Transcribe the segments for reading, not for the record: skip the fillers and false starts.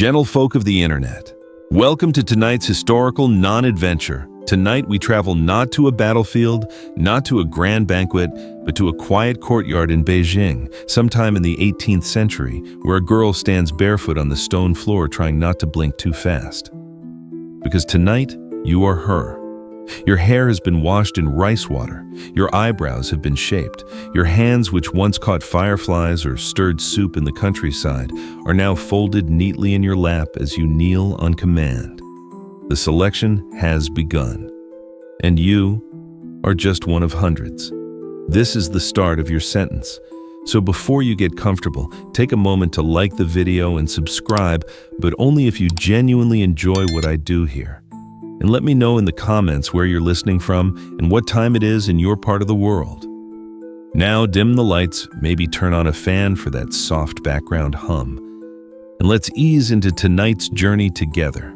Gentlefolk of the internet, welcome to tonight's historical non-adventure. Tonight we travel not to a battlefield, not to a grand banquet, but to a quiet courtyard in Beijing, sometime in the 18th century, where a girl stands barefoot on the stone floor trying not to blink too fast. Because tonight, you are her. Your hair has been washed in rice water, your eyebrows have been shaped, your hands which once caught fireflies or stirred soup in the countryside are now folded neatly in your lap as you kneel on command. The selection has begun, and you are just one of hundreds. This is the start of your sentence. So before you get comfortable, take a moment to like the video and subscribe, but only if you genuinely enjoy what I do here. And let me know in the comments where you're listening from and what time it is in your part of the world. Now dim the lights, maybe turn on a fan for that soft background hum. And let's ease into tonight's journey together.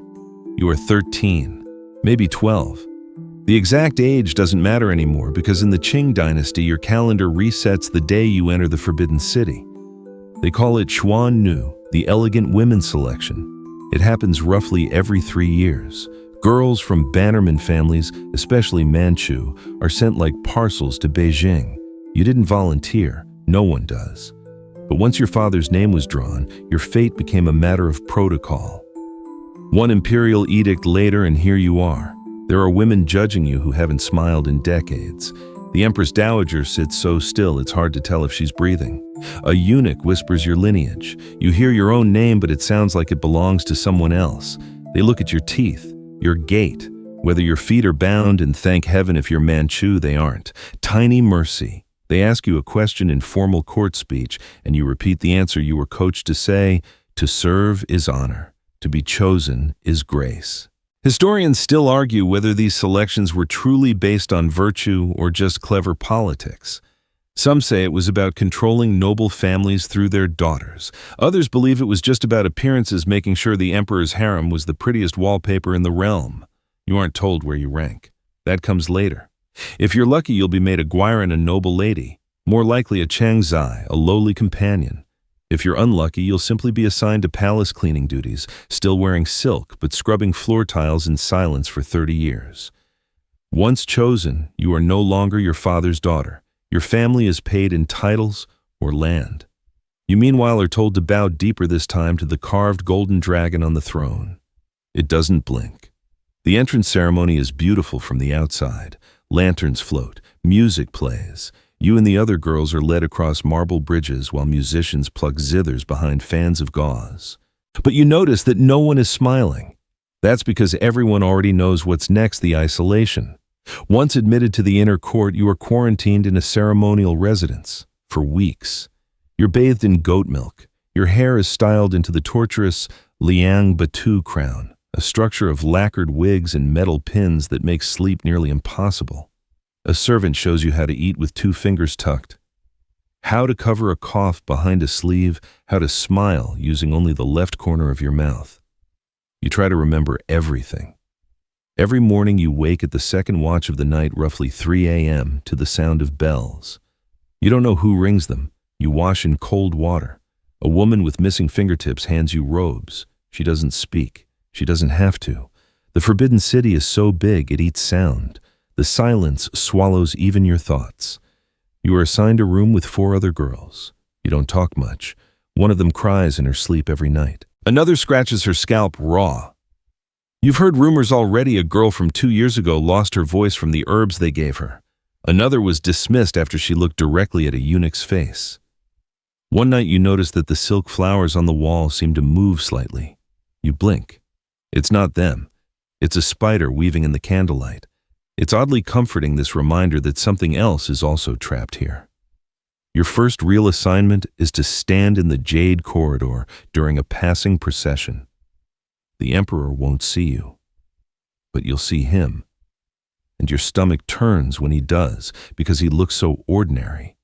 You are 13, maybe 12. The exact age doesn't matter anymore because in the Qing dynasty, your calendar resets the day you enter the Forbidden City. They call it Xuan Nu, the elegant women's selection. It happens roughly every 3 years. Girls from bannerman families, especially Manchu, are sent like parcels to Beijing. You didn't volunteer, no one does. But once your father's name was drawn, your fate became a matter of protocol. One imperial edict later, and here you are. There are women judging you who haven't smiled in decades. The Empress Dowager sits so still it's hard to tell if she's breathing. A eunuch whispers your lineage. You hear your own name, but it sounds like it belongs to someone else. They look at your teeth, your gait, whether your feet are bound, and thank heaven if you're Manchu they aren't. Tiny mercy. They ask you a question in formal court speech, and you repeat the answer you were coached to say: to serve is honor, to be chosen is grace. Historians still argue whether these selections were truly based on virtue or just clever politics. Some say it was about controlling noble families through their daughters. Others believe it was just about appearances, making sure the emperor's harem was the prettiest wallpaper in the realm. You aren't told where you rank. That comes later. If you're lucky, you'll be made a Guiron, a noble lady. More likely a Changzai, a lowly companion. If you're unlucky, you'll simply be assigned to palace cleaning duties, still wearing silk but scrubbing floor tiles in silence for 30 years. Once chosen, you are no longer your father's daughter. Your family is paid in titles or land. You meanwhile are told to bow deeper this time to the carved golden dragon on the throne. It doesn't blink. The entrance ceremony is beautiful from the outside. Lanterns float, music plays. You and the other girls are led across marble bridges while musicians pluck zithers behind fans of gauze. But you notice that no one is smiling. That's because everyone already knows what's next: the isolation. Once admitted to the inner court, you are quarantined in a ceremonial residence for weeks. You're bathed in goat milk. Your hair is styled into the torturous liang batu crown, a structure of lacquered wigs and metal pins that makes sleep nearly impossible. A servant shows you how to eat with 2 fingers tucked, how to cover a cough behind a sleeve, how to smile using only the left corner of your mouth. You try to remember everything. Every morning you wake at the second watch of the night, roughly 3 a.m., to the sound of bells. You don't know who rings them. You wash in cold water. A woman with missing fingertips hands you robes. She doesn't speak. She doesn't have to. The Forbidden City is so big it eats sound. The silence swallows even your thoughts. You are assigned a room with 4 other girls. You don't talk much. One of them cries in her sleep every night. Another scratches her scalp raw. You've heard rumors already. A girl from 2 years ago lost her voice from the herbs they gave her. Another was dismissed after she looked directly at a eunuch's face. One night you notice that the silk flowers on the wall seem to move slightly. You blink. It's not them. It's a spider weaving in the candlelight. It's oddly comforting, this reminder that something else is also trapped here. Your first real assignment is to stand in the jade corridor during a passing procession. The emperor won't see you, but you'll see him. And your stomach turns when he does, because he looks so ordinary,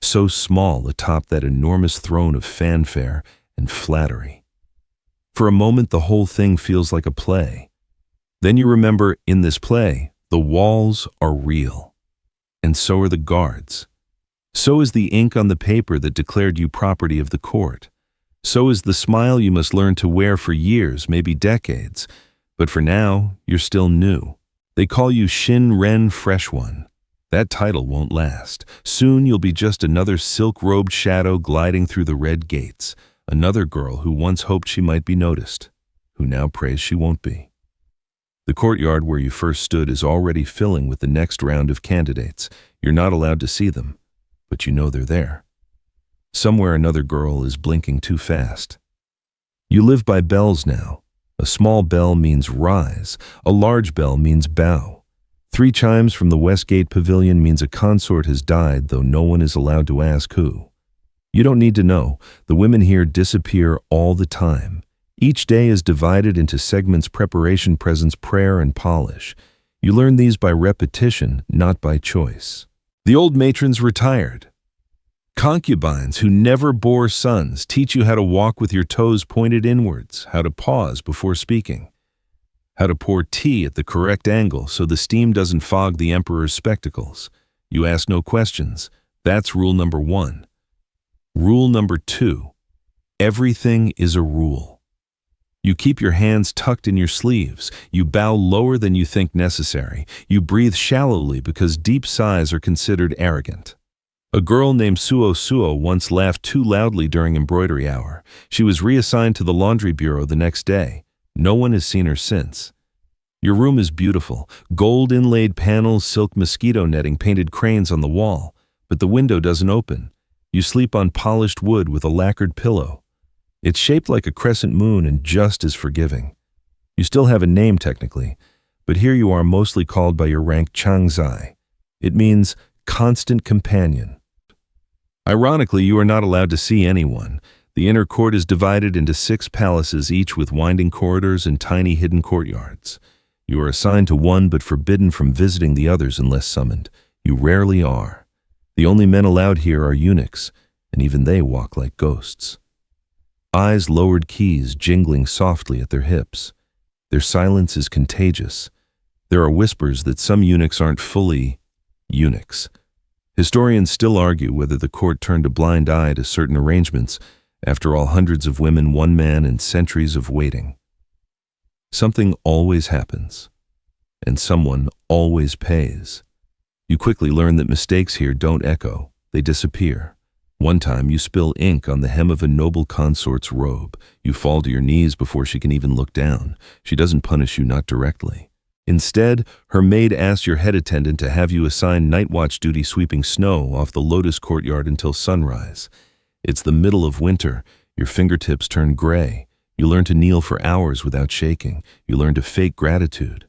so small atop that enormous throne of fanfare and flattery. For a moment, the whole thing feels like a play. Then you remember, in this play, the walls are real, and so are the guards. So is the ink on the paper that declared you property of the court. So is the smile you must learn to wear for years, maybe decades. But for now, you're still new. They call you Shin Ren Fresh One. That title won't last. Soon you'll be just another silk-robed shadow gliding through the red gates, another girl who once hoped she might be noticed, who now prays she won't be. The courtyard where you first stood is already filling with the next round of candidates. You're not allowed to see them, but you know they're there. Somewhere another girl is blinking too fast. You live by bells now. A small bell means rise, a large bell means bow. 3 chimes from the Westgate Pavilion means a consort has died, though no one is allowed to ask who. You don't need to know. The women here disappear all the time. Each day is divided into segments: preparation, presence, prayer, and polish. You learn these by repetition, not by choice. The old matrons retired. Concubines who never bore sons teach you how to walk with your toes pointed inwards, how to pause before speaking, how to pour tea at the correct angle so the steam doesn't fog the emperor's spectacles. You ask no questions. That's rule number 1. Rule number 2. Everything is a rule. You keep your hands tucked in your sleeves. You bow lower than you think necessary. You breathe shallowly because deep sighs are considered arrogant. A girl named Suo Suo once laughed too loudly during embroidery hour. She was reassigned to the laundry bureau the next day. No one has seen her since. Your room is beautiful. Gold inlaid panels, silk mosquito netting, painted cranes on the wall. But the window doesn't open. You sleep on polished wood with a lacquered pillow. It's shaped like a crescent moon and just as forgiving. You still have a name technically, but here you are mostly called by your rank Changzai. It means constant companion. Ironically, you are not allowed to see anyone. The inner court is divided into 6 palaces, each with winding corridors and tiny hidden courtyards. You are assigned to one but forbidden from visiting the others unless summoned. You rarely are. The only men allowed here are eunuchs, and even they walk like ghosts. Eyes lowered, keys jingling softly at their hips. Their silence is contagious. There are whispers that some eunuchs aren't fully eunuchs. Historians still argue whether the court turned a blind eye to certain arrangements. After all, hundreds of women, 1 man, and centuries of waiting. Something always happens, and someone always pays. You quickly learn that mistakes here don't echo, they disappear. One time you spill ink on the hem of a noble consort's robe. You fall to your knees before she can even look down. She doesn't punish you, not directly. Instead, her maid asks your head attendant to have you assign night watch duty sweeping snow off the lotus courtyard until sunrise. It's the middle of winter. Your fingertips turn gray. You learn to kneel for hours without shaking. You learn to fake gratitude.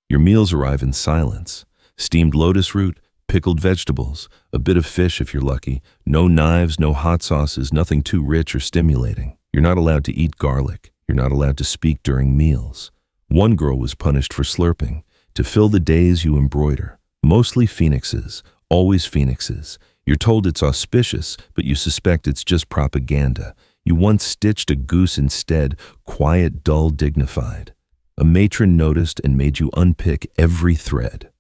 Your meals arrive in silence. Steamed lotus root, pickled vegetables, a bit of fish if you're lucky, no knives, no hot sauces, nothing too rich or stimulating. You're not allowed to eat garlic. You're not allowed to speak during meals. One girl was punished for slurping, to fill the days you embroider. Mostly phoenixes, always phoenixes. You're told it's auspicious, but you suspect it's just propaganda. You once stitched a goose instead, quiet, dull, dignified. A matron noticed and made you unpick every thread.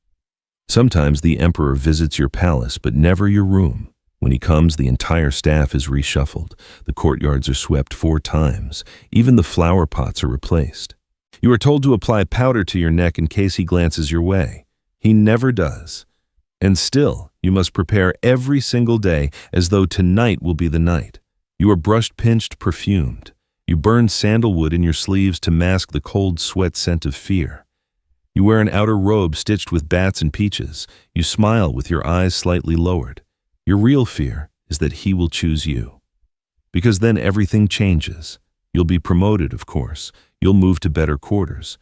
Sometimes the emperor visits your palace, but never your room. When he comes, the entire staff is reshuffled. The courtyards are swept 4 times. Even the flower pots are replaced. You are told to apply powder to your neck in case he glances your way. He never does. And still, you must prepare every single day as though tonight will be the night. You are brushed, pinched, perfumed. You burn sandalwood in your sleeves to mask the cold sweat scent of fear. You wear an outer robe stitched with bats and peaches. You smile with your eyes slightly lowered. Your real fear is that he will choose you. Because then everything changes. You'll be promoted, of course. You'll move to better quarters.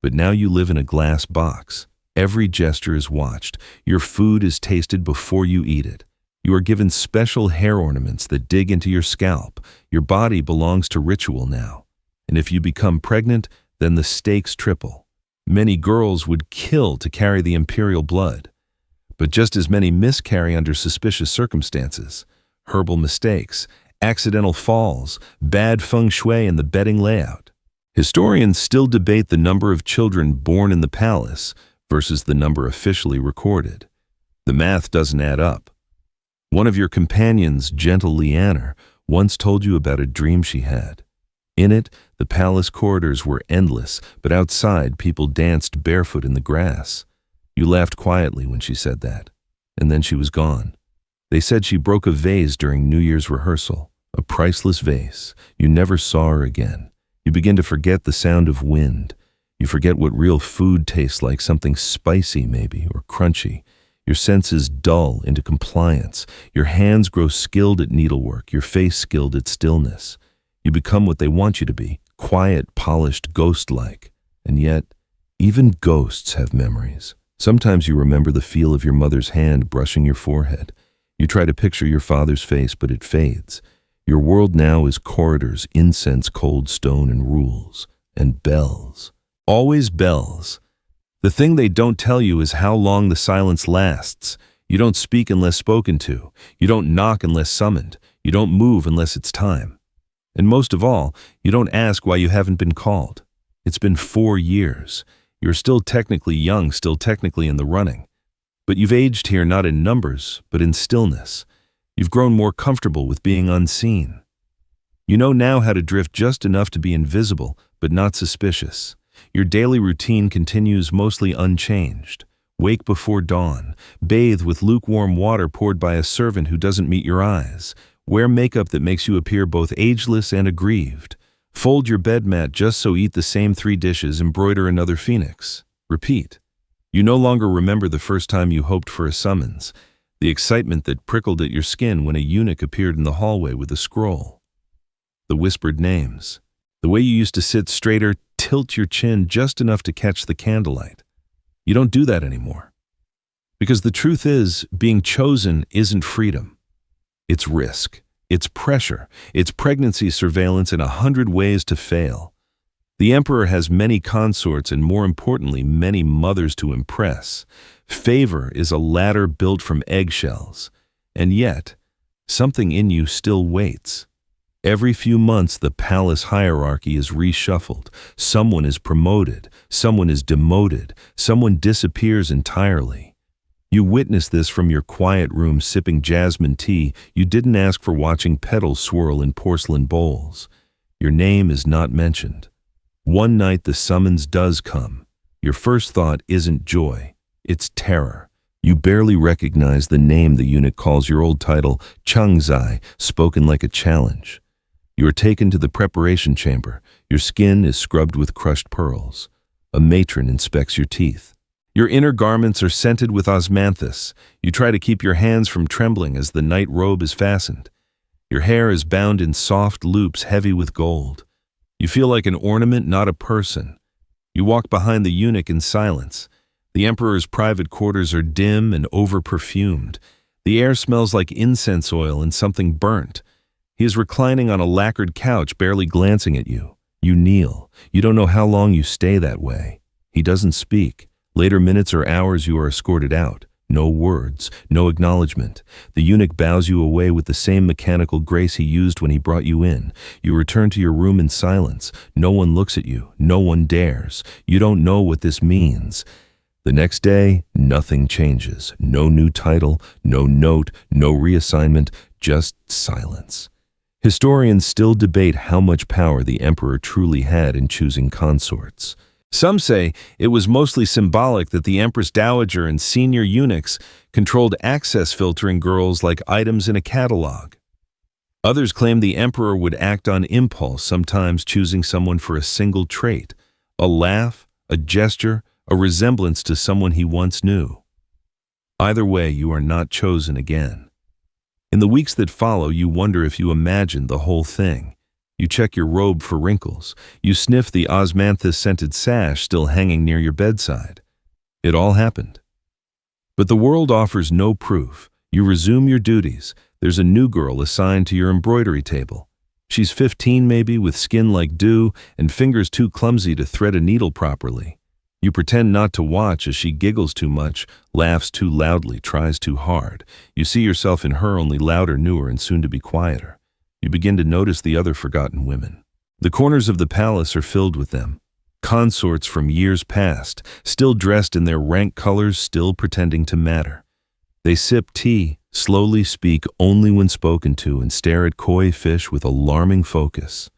But now you live in a glass box. Every gesture is watched. Your food is tasted before you eat it. You are given special hair ornaments that dig into your scalp. Your body belongs to ritual now. And if you become pregnant, then the stakes triple. Many girls would kill to carry the imperial blood. But just as many miscarry under suspicious circumstances. Herbal mistakes, accidental falls, bad feng shui in the bedding layout. Historians still debate the number of children born in the palace versus the number officially recorded. The math doesn't add up. One of your companions, gentle Leander, once told you about a dream she had. In it, the palace corridors were endless, but outside people danced barefoot in the grass. You laughed quietly when she said that, and then she was gone. They said she broke a vase during New Year's rehearsal, a priceless vase. You never saw her again. You begin to forget the sound of wind. You forget what real food tastes like, something spicy maybe, or crunchy. Your senses dull into compliance. Your hands grow skilled at needlework, your face skilled at stillness. You become what they want you to be, quiet, polished, ghost-like. And yet, even ghosts have memories. Sometimes you remember the feel of your mother's hand brushing your forehead. You try to picture your father's face, but it fades. Your world now is corridors, incense, cold stone, and rules. And bells. Always bells. The thing they don't tell you is how long the silence lasts. You don't speak unless spoken to. You don't knock unless summoned. You don't move unless it's time. And most of all, you don't ask why you haven't been called. It's been 4 years. You're still technically young, still technically in the running. But you've aged here not in numbers, but in stillness. You've grown more comfortable with being unseen. You know now how to drift just enough to be invisible, but not suspicious. Your daily routine continues mostly unchanged. Wake before dawn. Bathe with lukewarm water poured by a servant who doesn't meet your eyes. Wear makeup that makes you appear both ageless and aggrieved. Fold your bed mat just so eat the same 3 dishes, embroider another phoenix. Repeat. You no longer remember the first time you hoped for a summons, the excitement that prickled at your skin when a eunuch appeared in the hallway with a scroll. The whispered names. The way you used to sit straighter, tilt your chin just enough to catch the candlelight. You don't do that anymore. Because the truth is, being chosen isn't freedom. It's risk. It's pressure. It's pregnancy surveillance and 100 ways to fail. The emperor has many consorts and, more importantly, many mothers to impress. Favor is a ladder built from eggshells. And yet, something in you still waits. Every few months, the palace hierarchy is reshuffled. Someone is promoted. Someone is demoted. Someone disappears entirely. You witness this from your quiet room sipping jasmine tea. You didn't ask for, watching petals swirl in porcelain bowls. Your name is not mentioned. One night the summons does come. Your first thought isn't joy, it's terror. You barely recognize the name the eunuch calls your old title, Changzai, spoken like a challenge. You are taken to the preparation chamber. Your skin is scrubbed with crushed pearls. A matron inspects your teeth. Your inner garments are scented with osmanthus. You try to keep your hands from trembling as the night robe is fastened. Your hair is bound in soft loops heavy with gold. You feel like an ornament, not a person. You walk behind the eunuch in silence. The emperor's private quarters are dim and over-perfumed. The air smells like incense oil and something burnt. He is reclining on a lacquered couch, barely glancing at you. You kneel. You don't know how long you stay that way. He doesn't speak. Later minutes or hours you are escorted out. No words, no acknowledgement. The eunuch bows you away with the same mechanical grace he used when he brought you in. You return to your room in silence. No one looks at you. No one dares. You don't know what this means. The next day, nothing changes. No new title, no note, no reassignment, just silence. Historians still debate how much power the emperor truly had in choosing consorts. Some say it was mostly symbolic, that the Empress Dowager and senior eunuchs controlled access, filtering girls like items in a catalog. Others claim the emperor would act on impulse, sometimes choosing someone for a single trait, a laugh, a gesture, a resemblance to someone he once knew. Either way, you are not chosen again. In the weeks that follow, you wonder if you imagined the whole thing. You check your robe for wrinkles. You sniff the osmanthus-scented sash still hanging near your bedside. It all happened. But the world offers no proof. You resume your duties. There's a new girl assigned to your embroidery table. She's 15 maybe, with skin like dew and fingers too clumsy to thread a needle properly. You pretend not to watch as she giggles too much, laughs too loudly, tries too hard. You see yourself in her, only louder, newer, and soon to be quieter. You begin to notice the other forgotten women. The corners of the palace are filled with them. Consorts from years past, still dressed in their rank colors, still pretending to matter. They sip tea, slowly speak only when spoken to, and stare at koi fish with alarming focus.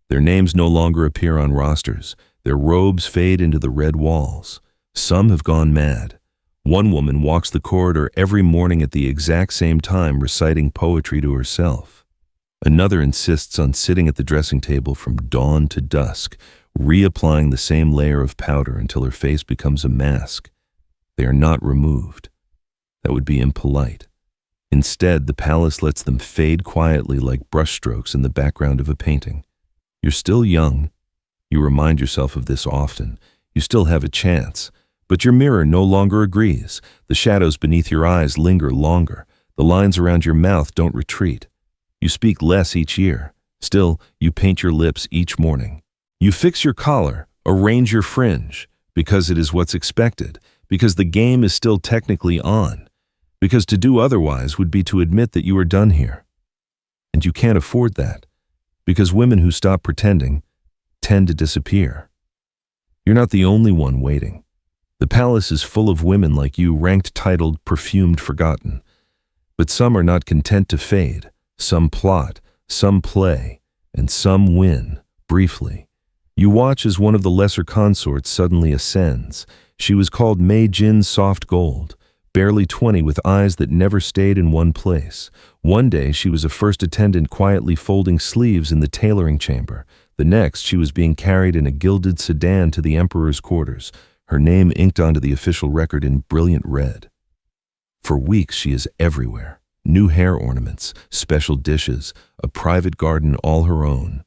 Their names no longer appear on rosters. Their robes fade into the red walls. Some have gone mad. One woman walks the corridor every morning at the exact same time, reciting poetry to herself. Another insists on sitting at the dressing table from dawn to dusk, reapplying the same layer of powder until her face becomes a mask. They are not removed. That would be impolite. Instead, the palace lets them fade quietly like brushstrokes in the background of a painting. You're still young. You remind yourself of this often. You still have a chance. But your mirror no longer agrees. The shadows beneath your eyes linger longer. The lines around your mouth don't retreat. You speak less each year. Still, you paint your lips each morning. You fix your collar, arrange your fringe, because it is what's expected, because the game is still technically on, because to do otherwise would be to admit that you are done here. And you can't afford that, because women who stop pretending tend to disappear. You're not the only one waiting. The palace is full of women like you, ranked, titled, perfumed, forgotten. But some are not content to fade. Some plot, some play, and some win, briefly. You watch as one of the lesser consorts suddenly ascends. She was called Mei Jin's soft gold, barely 20, with eyes that never stayed in one place. One day she was a first attendant quietly folding sleeves in the tailoring chamber. The next she was being carried in a gilded sedan to the emperor's quarters, her name inked onto the official record in brilliant red. For weeks she is everywhere. New hair ornaments, special dishes, a private garden all her own.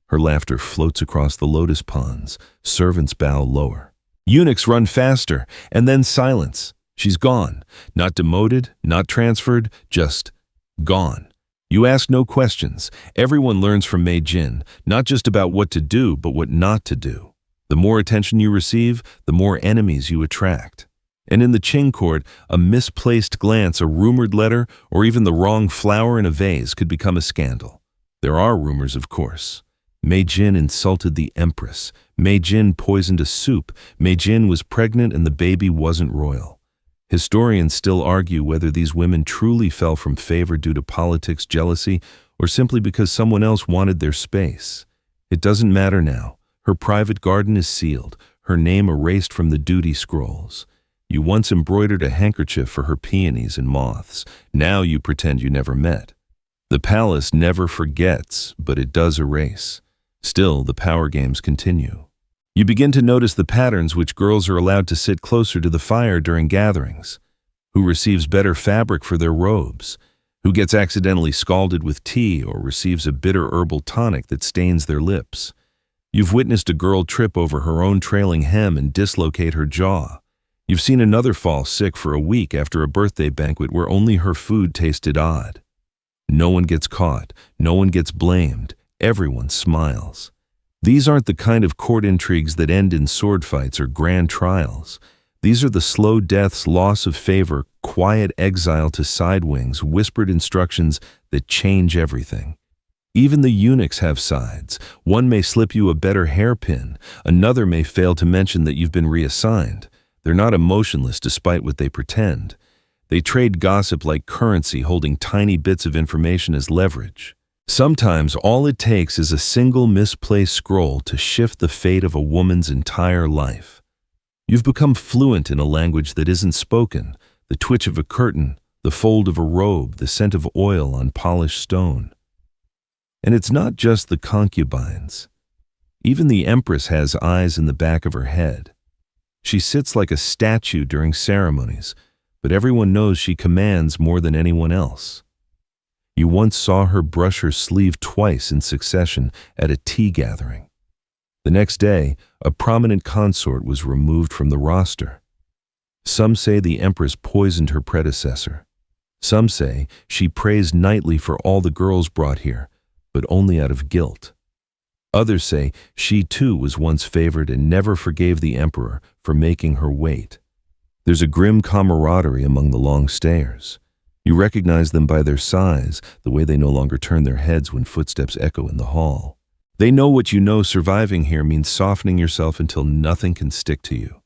Her laughter floats across the lotus ponds. Servants bow lower. Eunuchs run faster, and then silence. She's gone. Not demoted, not transferred, just gone. You ask no questions. Everyone learns from Mei Jin, not just about what to do, but what not to do. The more attention you receive, the more enemies you attract. And in the Qing court, a misplaced glance, a rumored letter, or even the wrong flower in a vase could become a scandal. There are rumors, of course. Mei Jin insulted the empress. Mei Jin poisoned a soup. Mei Jin was pregnant and the baby wasn't royal. Historians still argue whether these women truly fell from favor due to politics, jealousy, or simply because someone else wanted their space. It doesn't matter now. Her private garden is sealed, her name erased from the duty scrolls. You once embroidered a handkerchief for her peonies and moths. Now you pretend you never met. The palace never forgets, but it does erase. Still, the power games continue. You begin to notice the patterns: which girls are allowed to sit closer to the fire during gatherings, who receives better fabric for their robes, who gets accidentally scalded with tea or receives a bitter herbal tonic that stains their lips. You've witnessed a girl trip over her own trailing hem and dislocate her jaw. You've seen another fall sick for a week after a birthday banquet where only her food tasted odd. No one gets caught. No one gets blamed. Everyone smiles. These aren't the kind of court intrigues that end in sword fights or grand trials. These are the slow deaths, loss of favor, quiet exile to side wings, whispered instructions that change everything. Even the eunuchs have sides. One may slip you a better hairpin. Another may fail to mention that you've been reassigned. They're not emotionless despite what they pretend. They trade gossip like currency, holding tiny bits of information as leverage. Sometimes all it takes is a single misplaced scroll to shift the fate of a woman's entire life. You've become fluent in a language that isn't spoken, the twitch of a curtain, the fold of a robe, the scent of oil on polished stone. And it's not just the concubines. Even the empress has eyes in the back of her head. She sits like a statue during ceremonies, but everyone knows she commands more than anyone else. You once saw her brush her sleeve twice in succession at a tea gathering. The next day, a prominent consort was removed from the roster. Some say the empress poisoned her predecessor. Some say she prays nightly for all the girls brought here, but only out of guilt. Others say she too was once favored and never forgave the emperor for making her wait. There's a grim camaraderie among the long stayers. You recognize them by their size, the way they no longer turn their heads when footsteps echo in the hall. They know what you know: surviving here means softening yourself until nothing can stick to you.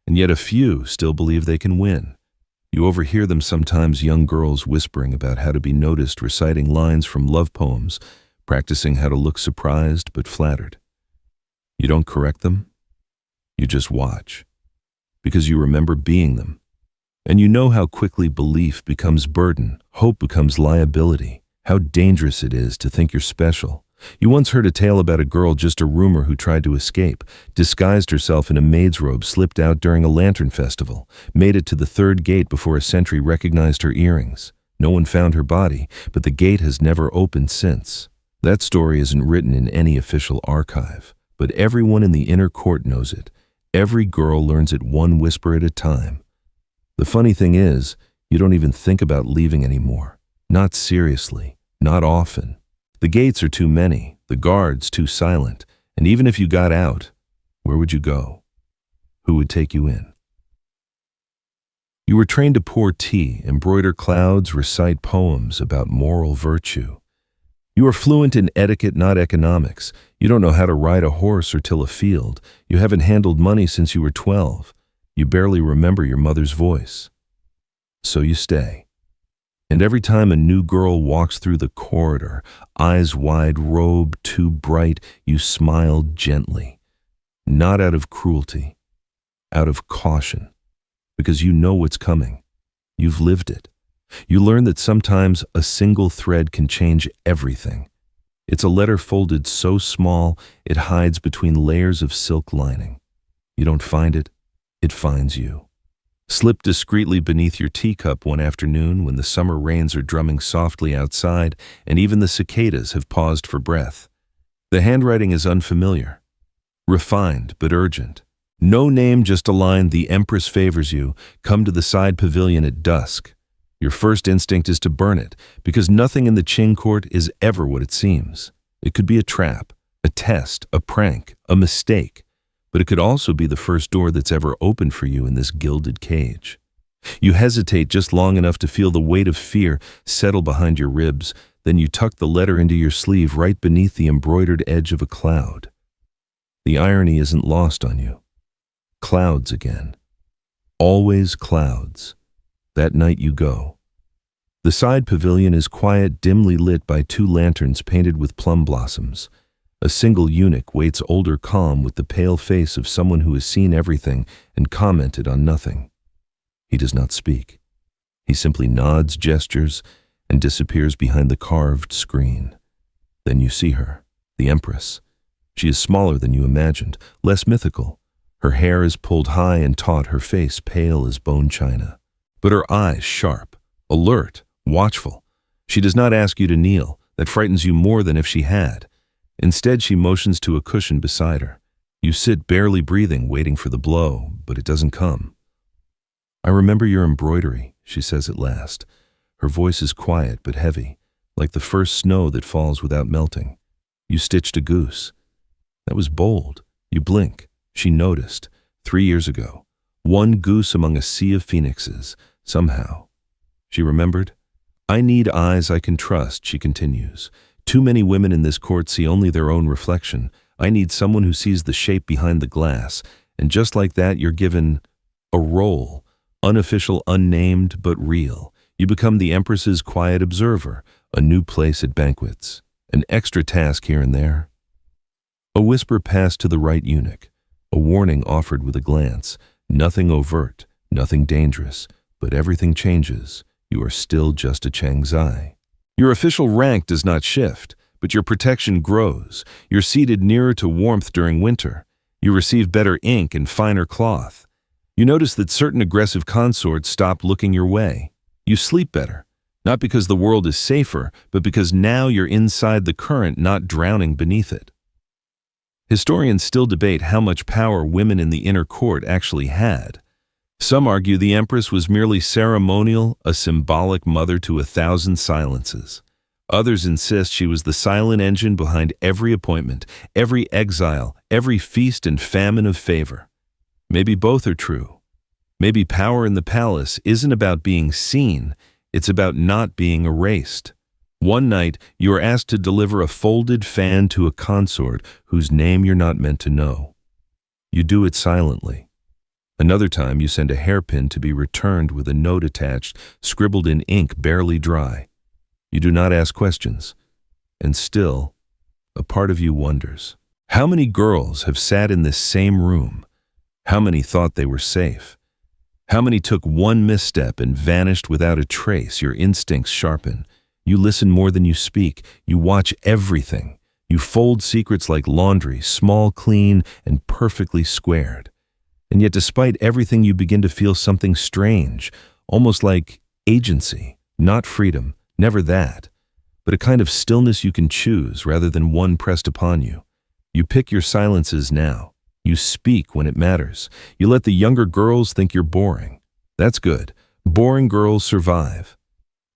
And yet a few still believe they can win. You overhear them sometimes, young girls whispering about how to be noticed, reciting lines from love poems, practicing how to look surprised but flattered. You don't correct them, you just watch, because you remember being them. And you know how quickly belief becomes burden, hope becomes liability, how dangerous it is to think you're special. You once heard a tale about a girl, just a rumor, who tried to escape, disguised herself in a maid's robe, slipped out during a lantern festival, made it to the third gate before a sentry recognized her earrings. No one found her body, but the gate has never opened since. That story isn't written in any official archive, but everyone in the inner court knows it. Every girl learns it one whisper at a time. The funny thing is, you don't even think about leaving anymore. Not seriously, not often. The gates are too many, the guards too silent, and even if you got out, where would you go? Who would take you in? You were trained to pour tea, embroider clouds, recite poems about moral virtue. You are fluent in etiquette, not economics. You don't know how to ride a horse or till a field. You haven't handled money since you were 12. You barely remember your mother's voice. So you stay. And every time a new girl walks through the corridor, eyes wide, robe too bright, you smile gently. Not out of cruelty, out of caution. Because you know what's coming. You've lived it. You learn that sometimes a single thread can change everything. It's a letter folded so small it hides between layers of silk lining. You don't find it, it finds you. Slip discreetly beneath your teacup one afternoon when the summer rains are drumming softly outside and even the cicadas have paused for breath. The handwriting is unfamiliar, refined but urgent. No name, just a line: "The Empress favors you. Come to the side pavilion at dusk." Your first instinct is to burn it, because nothing in the Qing court is ever what it seems. It could be a trap, a test, a prank, a mistake. But it could also be the first door that's ever opened for you in this gilded cage. You hesitate just long enough to feel the weight of fear settle behind your ribs, then you tuck the letter into your sleeve right beneath the embroidered edge of a cloud. The irony isn't lost on you. Clouds again. Always clouds. That night you go. The side pavilion is quiet, dimly lit by 2 lanterns painted with plum blossoms. A single eunuch waits, older, calm, with the pale face of someone who has seen everything and commented on nothing. He does not speak. He simply nods, gestures, and disappears behind the carved screen. Then you see her, the Empress. She is smaller than you imagined, less mythical. Her hair is pulled high and taut, her face pale as bone china. But her eyes sharp, alert, watchful. She does not ask you to kneel. That frightens you more than if she had. Instead, she motions to a cushion beside her. You sit barely breathing, waiting for the blow, but it doesn't come. "I remember your embroidery," she says at last. Her voice is quiet but heavy, like the first snow that falls without melting. "You stitched a goose." That was bold. You blink. She noticed. 3 years ago. One goose among a sea of phoenixes. Somehow. She remembered. "I need eyes I can trust," she continues. "Too many women in this court see only their own reflection. I need someone who sees the shape behind the glass." And just like that, you're given a role, unofficial, unnamed, but real. You become the Empress's quiet observer, a new place at banquets, an extra task here and there. A whisper passed to the right eunuch, a warning offered with a glance. Nothing overt, nothing dangerous, but everything changes. You are still just a Changzai. Your official rank does not shift, but your protection grows. You're seated nearer to warmth during winter. You receive better ink and finer cloth. You notice that certain aggressive consorts stop looking your way. You sleep better, not because the world is safer, but because now you're inside the current, not drowning beneath it. Historians still debate how much power women in the inner court actually had. Some argue the Empress was merely ceremonial, a symbolic mother to 1,000 silences. Others insist she was the silent engine behind every appointment, every exile, every feast and famine of favor. Maybe both are true. Maybe power in the palace isn't about being seen, it's about not being erased. One night, you are asked to deliver a folded fan to a consort whose name you're not meant to know. You do it silently. Another time you send a hairpin to be returned with a note attached, scribbled in ink barely dry. You do not ask questions. And still, a part of you wonders. How many girls have sat in this same room? How many thought they were safe? How many took one misstep and vanished without a trace? Your instincts sharpen. You listen more than you speak. You watch everything. You fold secrets like laundry, small, clean, and perfectly squared. And yet despite everything you begin to feel something strange, almost like agency, not freedom, never that, but a kind of stillness you can choose rather than one pressed upon you. You pick your silences now. You speak when it matters. You let the younger girls think you're boring. That's good. Boring girls survive.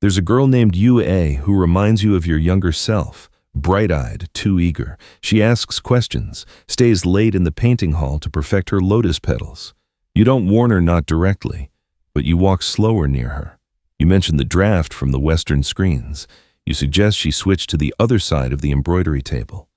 There's a girl named UA who reminds you of your younger self. Bright-eyed, too eager. She asks questions, stays late in the painting hall to perfect her lotus petals. You don't warn her not directly, but you walk slower near her. You mention the draft from the Western screens. You suggest she switch to the other side of the embroidery table.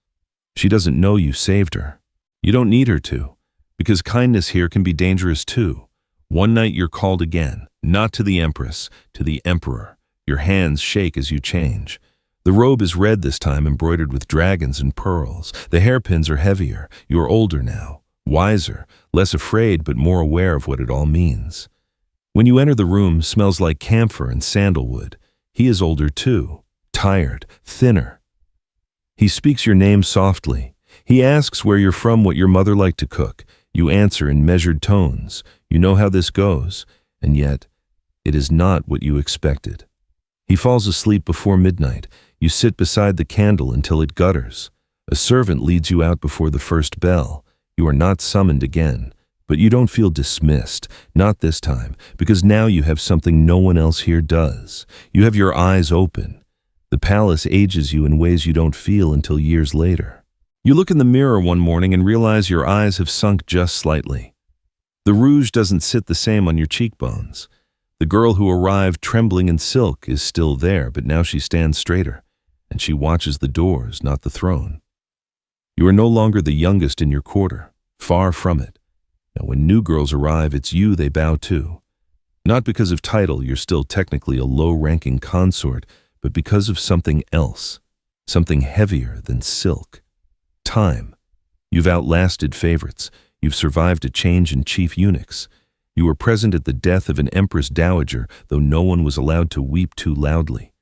She doesn't know you saved her. You don't need her to, because kindness here can be dangerous too. One night you're called again, not to the Empress, to the Emperor. Your hands shake as you change. The robe is red this time, embroidered with dragons and pearls. The hairpins are heavier. You are older now, wiser, less afraid but more aware of what it all means. When you enter the room, smells like camphor and sandalwood. He is older too, tired, thinner. He speaks your name softly. He asks where you're from, what your mother liked to cook. You answer in measured tones. You know how this goes, and yet it is not what you expected. He falls asleep before midnight. You sit beside the candle until it gutters. A servant leads you out before the first bell. You are not summoned again, but you don't feel dismissed, not this time, because now you have something no one else here does. You have your eyes open. The palace ages you in ways you don't feel until years later. You look in the mirror one morning and realize your eyes have sunk just slightly. The rouge doesn't sit the same on your cheekbones. The girl who arrived trembling in silk is still there, but now she stands straighter, and she watches the doors, not the throne. You are no longer the youngest in your quarter, far from it. Now when new girls arrive, it's you they bow to. Not because of title, you're still technically a low-ranking consort, but because of something else, something heavier than silk. Time. You've outlasted favorites. You've survived a change in chief eunuchs. You were present at the death of an empress dowager, though no one was allowed to weep too loudly.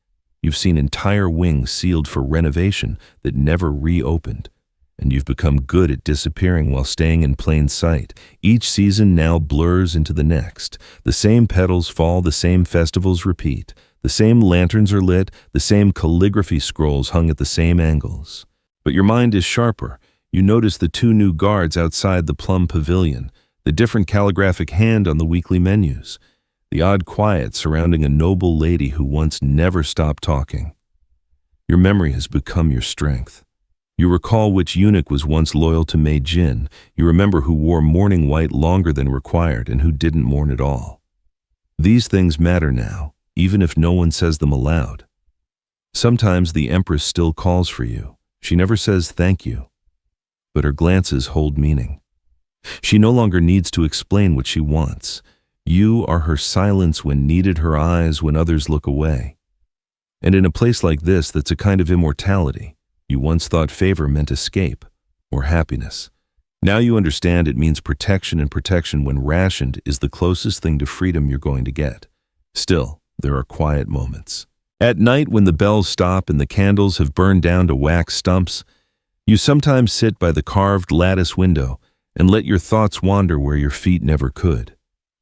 You've seen entire wings sealed for renovation that never reopened. And you've become good at disappearing while staying in plain sight. Each season now blurs into the next. The same petals fall, the same festivals repeat. The same lanterns are lit, the same calligraphy scrolls hung at the same angles. But your mind is sharper. You notice the two new guards outside the plum pavilion, the different calligraphic hand on the weekly menus, the odd quiet surrounding a noble lady who once never stopped talking. Your memory has become your strength. You recall which eunuch was once loyal to Mei Jin. You remember who wore mourning white longer than required and who didn't mourn at all. These things matter now, even if no one says them aloud. Sometimes the Empress still calls for you. She never says thank you, but her glances hold meaning. She no longer needs to explain what she wants. You are her silence when needed, her eyes when others look away. And in a place like this that's a kind of immortality, you once thought favor meant escape or happiness. Now you understand it means protection, and protection when rationed is the closest thing to freedom you're going to get. Still, there are quiet moments. At night, when the bells stop and the candles have burned down to wax stumps, you sometimes sit by the carved lattice window and let your thoughts wander where your feet never could.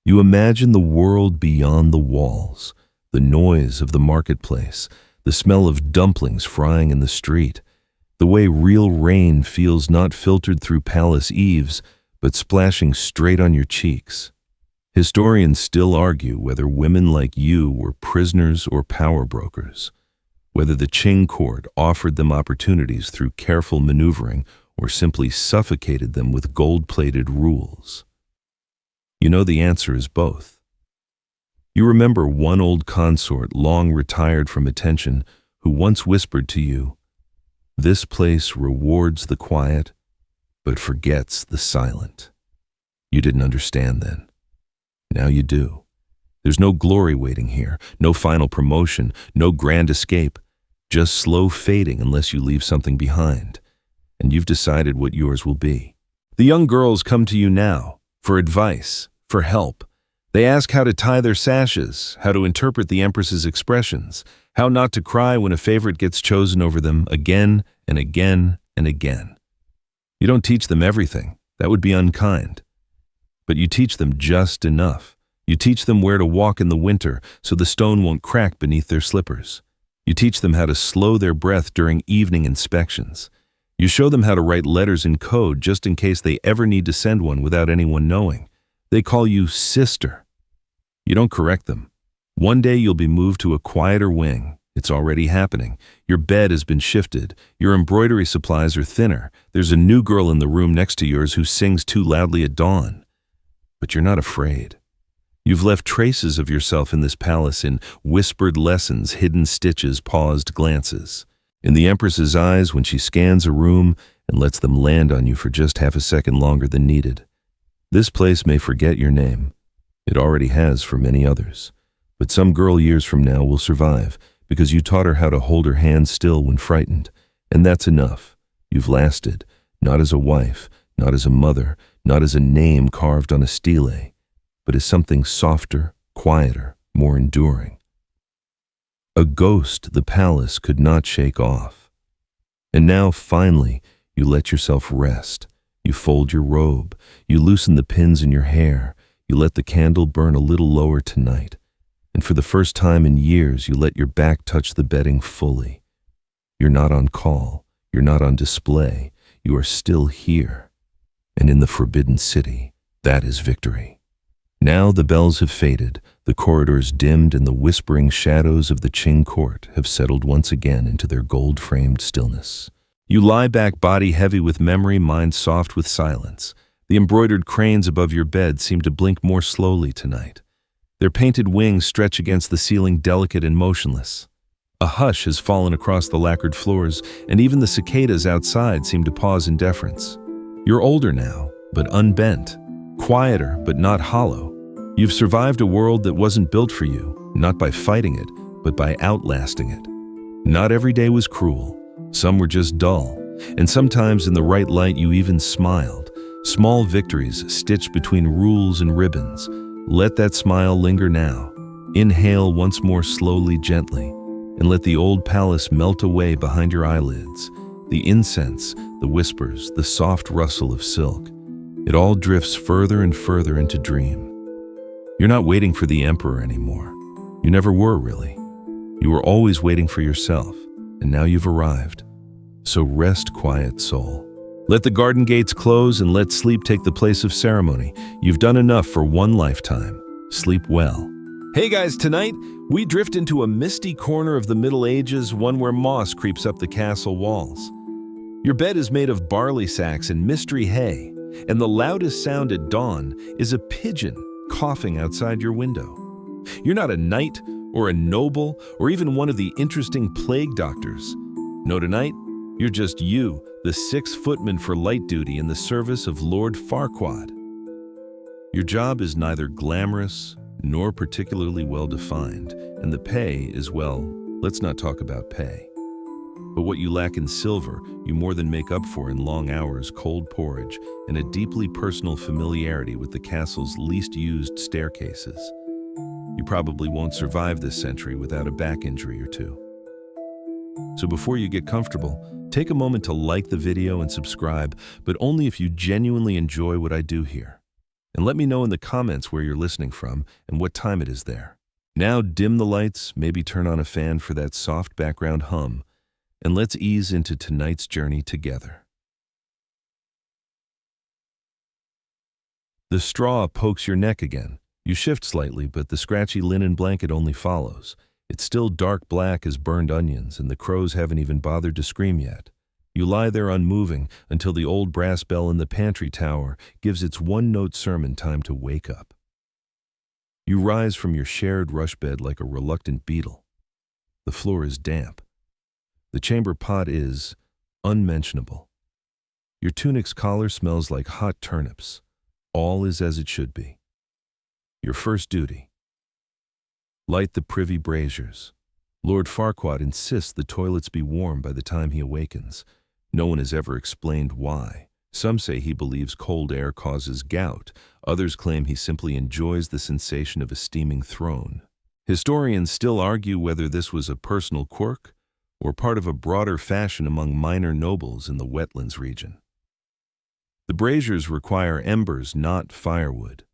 You imagine the world beyond the walls, the noise of the marketplace, the smell of dumplings frying in the street, the way real rain feels not filtered through palace eaves, but splashing straight on your cheeks. Historians still argue whether women like you were prisoners or power brokers, whether the Qing court offered them opportunities through careful maneuvering or simply suffocated them with gold-plated rules. You know the answer is both. You remember one old consort long retired from attention who once whispered to you, "This place rewards the quiet, but forgets the silent." You didn't understand then. Now you do. There's no glory waiting here, no final promotion, no grand escape, just slow fading unless you leave something behind. And you've decided what yours will be. The young girls come to you now, for advice, for help. They ask how to tie their sashes, how to interpret the Empress's expressions, how not to cry when a favorite gets chosen over them again and again and again. You don't teach them everything, that would be unkind. But you teach them just enough. You teach them where to walk in the winter so the stone won't crack beneath their slippers. You teach them how to slow their breath during evening inspections. You show them how to write letters in code just in case they ever need to send one without anyone knowing. They call you sister. You don't correct them. One day you'll be moved to a quieter wing. It's already happening. Your bed has been shifted. Your embroidery supplies are thinner. There's a new girl in the room next to yours who sings too loudly at dawn. But you're not afraid. You've left traces of yourself in this palace in whispered lessons, hidden stitches, paused glances. In the Empress's eyes when she scans a room and lets them land on you for just half a second longer than needed. This place may forget your name. It already has for many others. But some girl years from now will survive because you taught her how to hold her hand still when frightened. And that's enough. You've lasted, not as a wife, not as a mother, not as a name carved on a stele, but as something softer, quieter, more enduring. A ghost the palace could not shake off. And now, finally, you let yourself rest. You fold your robe. You loosen the pins in your hair. You let the candle burn a little lower tonight. And for the first time in years, you let your back touch the bedding fully. You're not on call. You're not on display. You are still here. And in the Forbidden City, that is victory. Now the bells have faded, the corridors dimmed, and the whispering shadows of the Qing court have settled once again into their gold-framed stillness. You lie back, body heavy with memory, mind soft with silence. The embroidered cranes above your bed seem to blink more slowly tonight. Their painted wings stretch against the ceiling, delicate and motionless. A hush has fallen across the lacquered floors, and even the cicadas outside seem to pause in deference. You're older now, but unbent. Quieter, but not hollow. You've survived a world that wasn't built for you, not by fighting it, but by outlasting it. Not every day was cruel. Some were just dull. And sometimes in the right light you even smiled. Small victories stitched between rules and ribbons. Let that smile linger now. Inhale once more slowly, gently, and let the old palace melt away behind your eyelids. The incense, the whispers, the soft rustle of silk. It all drifts further and further into dream. You're not waiting for the emperor anymore. You never were, really. You were always waiting for yourself, and now you've arrived. So rest, quiet soul. Let the garden gates close and let sleep take the place of ceremony. You've done enough for one lifetime. Sleep well. Hey guys, tonight we drift into a misty corner of the Middle Ages, one where moss creeps up the castle walls. Your bed is made of barley sacks and mystery hay, and the loudest sound at dawn is a pigeon coughing outside your window. You're not a knight or a noble or even one of the interesting plague doctors. No, tonight, you're just you, the 6th footman for light duty in the service of Lord Farquaad. Your job is neither glamorous nor particularly well-defined, and the pay is, well, let's not talk about pay. But what you lack in silver, you more than make up for in long hours, cold porridge, and a deeply personal familiarity with the castle's least used staircases. You probably won't survive this century without a back injury or two. So before you get comfortable, take a moment to like the video and subscribe, but only if you genuinely enjoy what I do here. And let me know in the comments where you're listening from and what time it is there. Now dim the lights, maybe turn on a fan for that soft background hum, and let's ease into tonight's journey together. The straw pokes your neck again. You shift slightly, but the scratchy linen blanket only follows. It's still dark black as burned onions, and the crows haven't even bothered to scream yet. You lie there unmoving until the old brass bell in the pantry tower gives its one-note sermon time to wake up. You rise from your shared rush bed like a reluctant beetle. The floor is damp. The chamber pot is unmentionable. Your tunic's collar smells like hot turnips. All is as it should be. Your first duty. Light the privy braziers. Lord Farquaad insists the toilets be warm by the time he awakens. No one has ever explained why. Some say he believes cold air causes gout. Others claim he simply enjoys the sensation of a steaming throne. Historians still argue whether this was a personal quirk or part of a broader fashion among minor nobles in the wetlands region. The braziers require embers, not firewood.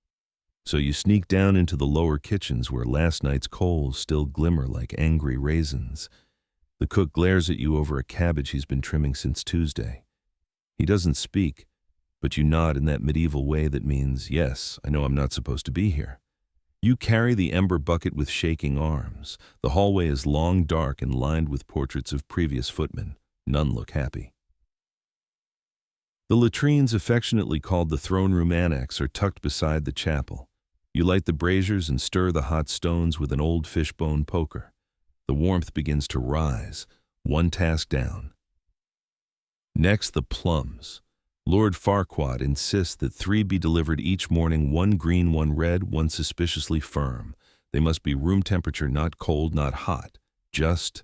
So you sneak down into the lower kitchens where last night's coals still glimmer like angry raisins. The cook glares at you over a cabbage he's been trimming since Tuesday. He doesn't speak, but you nod in that medieval way that means, yes, I know I'm not supposed to be here. You carry the ember bucket with shaking arms. The hallway is long, dark, and lined with portraits of previous footmen. None look happy. The latrines, affectionately called the throne room annex, are tucked beside the chapel. You light the braziers and stir the hot stones with an old fishbone poker. The warmth begins to rise, one task down. Next, the plums. Lord Farquaad insists that 3 be delivered each morning, 1 green, 1 red, 1 suspiciously firm. They must be room temperature, not cold, not hot, just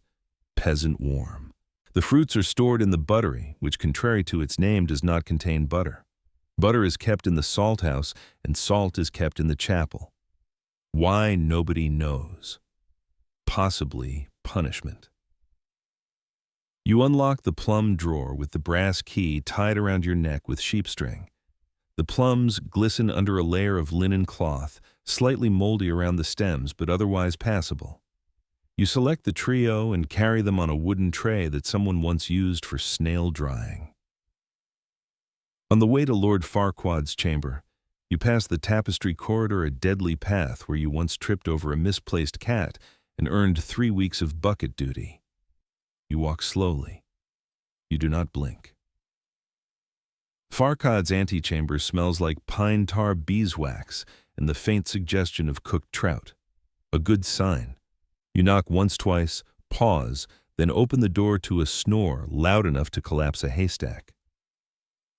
peasant warm. The fruits are stored in the buttery, which, contrary to its name, does not contain butter. Butter is kept in the salt house, and salt is kept in the chapel. Why, nobody knows. Possibly punishment. You unlock the plum drawer with the brass key tied around your neck with sheepstring. The plums glisten under a layer of linen cloth, slightly moldy around the stems, but otherwise passable. You select the trio and carry them on a wooden tray that someone once used for snail drying. On the way to Lord Farquaad's chamber, you pass the tapestry corridor, a deadly path where you once tripped over a misplaced cat and earned 3 weeks of bucket duty. You walk slowly. You do not blink. Farquaad's antechamber smells like pine tar beeswax and the faint suggestion of cooked trout. A good sign. You knock once, twice, pause, then open the door to a snore loud enough to collapse a haystack.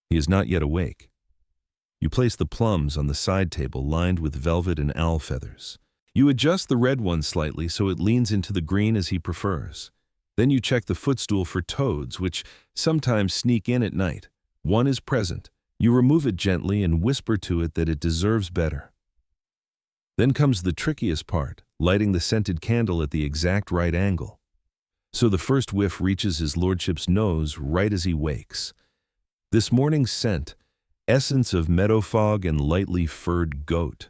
He is not yet awake. You place the plums on the side table lined with velvet and owl feathers. You adjust the red one slightly so it leans into the green as he prefers. Then you check the footstool for toads, which sometimes sneak in at night. One is present. You remove it gently and whisper to it that it deserves better. Then comes the trickiest part, lighting the scented candle at the exact right angle. So the first whiff reaches his lordship's nose right as he wakes. This morning's scent, essence of meadow fog and lightly furred goat.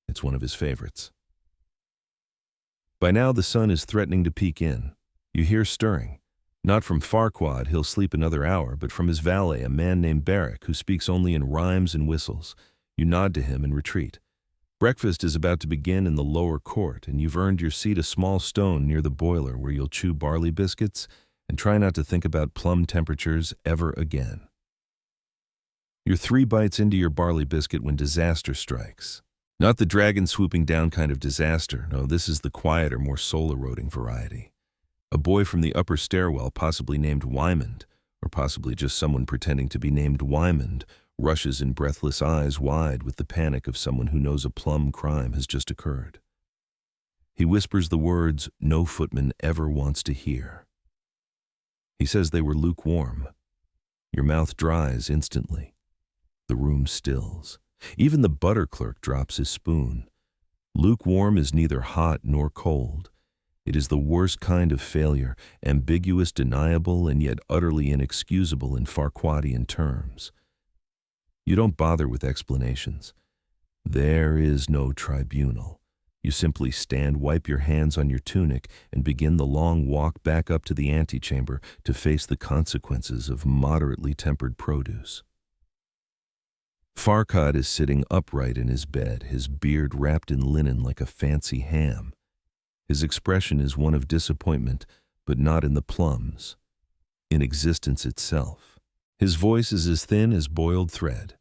It's one of his favorites. By now the sun is threatening to peek in. You hear stirring. Not from Farquaad, he'll sleep another hour, but from his valet, a man named Barrack, who speaks only in rhymes and whistles. You nod to him and retreat. Breakfast is about to begin in the lower court, and you've earned your seat a small stone near the boiler where you'll chew barley biscuits and try not to think about plum temperatures ever again. You're 3 bites into your barley biscuit when disaster strikes. Not the dragon swooping down kind of disaster. No, this is the quieter, more soul-eroding variety. A boy from the upper stairwell, possibly named Wymond, or possibly just someone pretending to be named Wymond, rushes in breathless eyes wide with the panic of someone who knows a plum crime has just occurred. He whispers the words no footman ever wants to hear. He says they were lukewarm. Your mouth dries instantly. The room stills. Even the butter clerk drops his spoon. Lukewarm is neither hot nor cold. It is the worst kind of failure, ambiguous, deniable, and yet utterly inexcusable in Farquaadian terms. You don't bother with explanations. There is no tribunal. You simply stand, wipe your hands on your tunic, and begin the long walk back up to the antechamber to face the consequences of moderately tempered produce. Farquaad is sitting upright in his bed, his beard wrapped in linen like a fancy ham. His expression is one of disappointment, but not in the plums, in existence itself. His voice is as thin as boiled thread.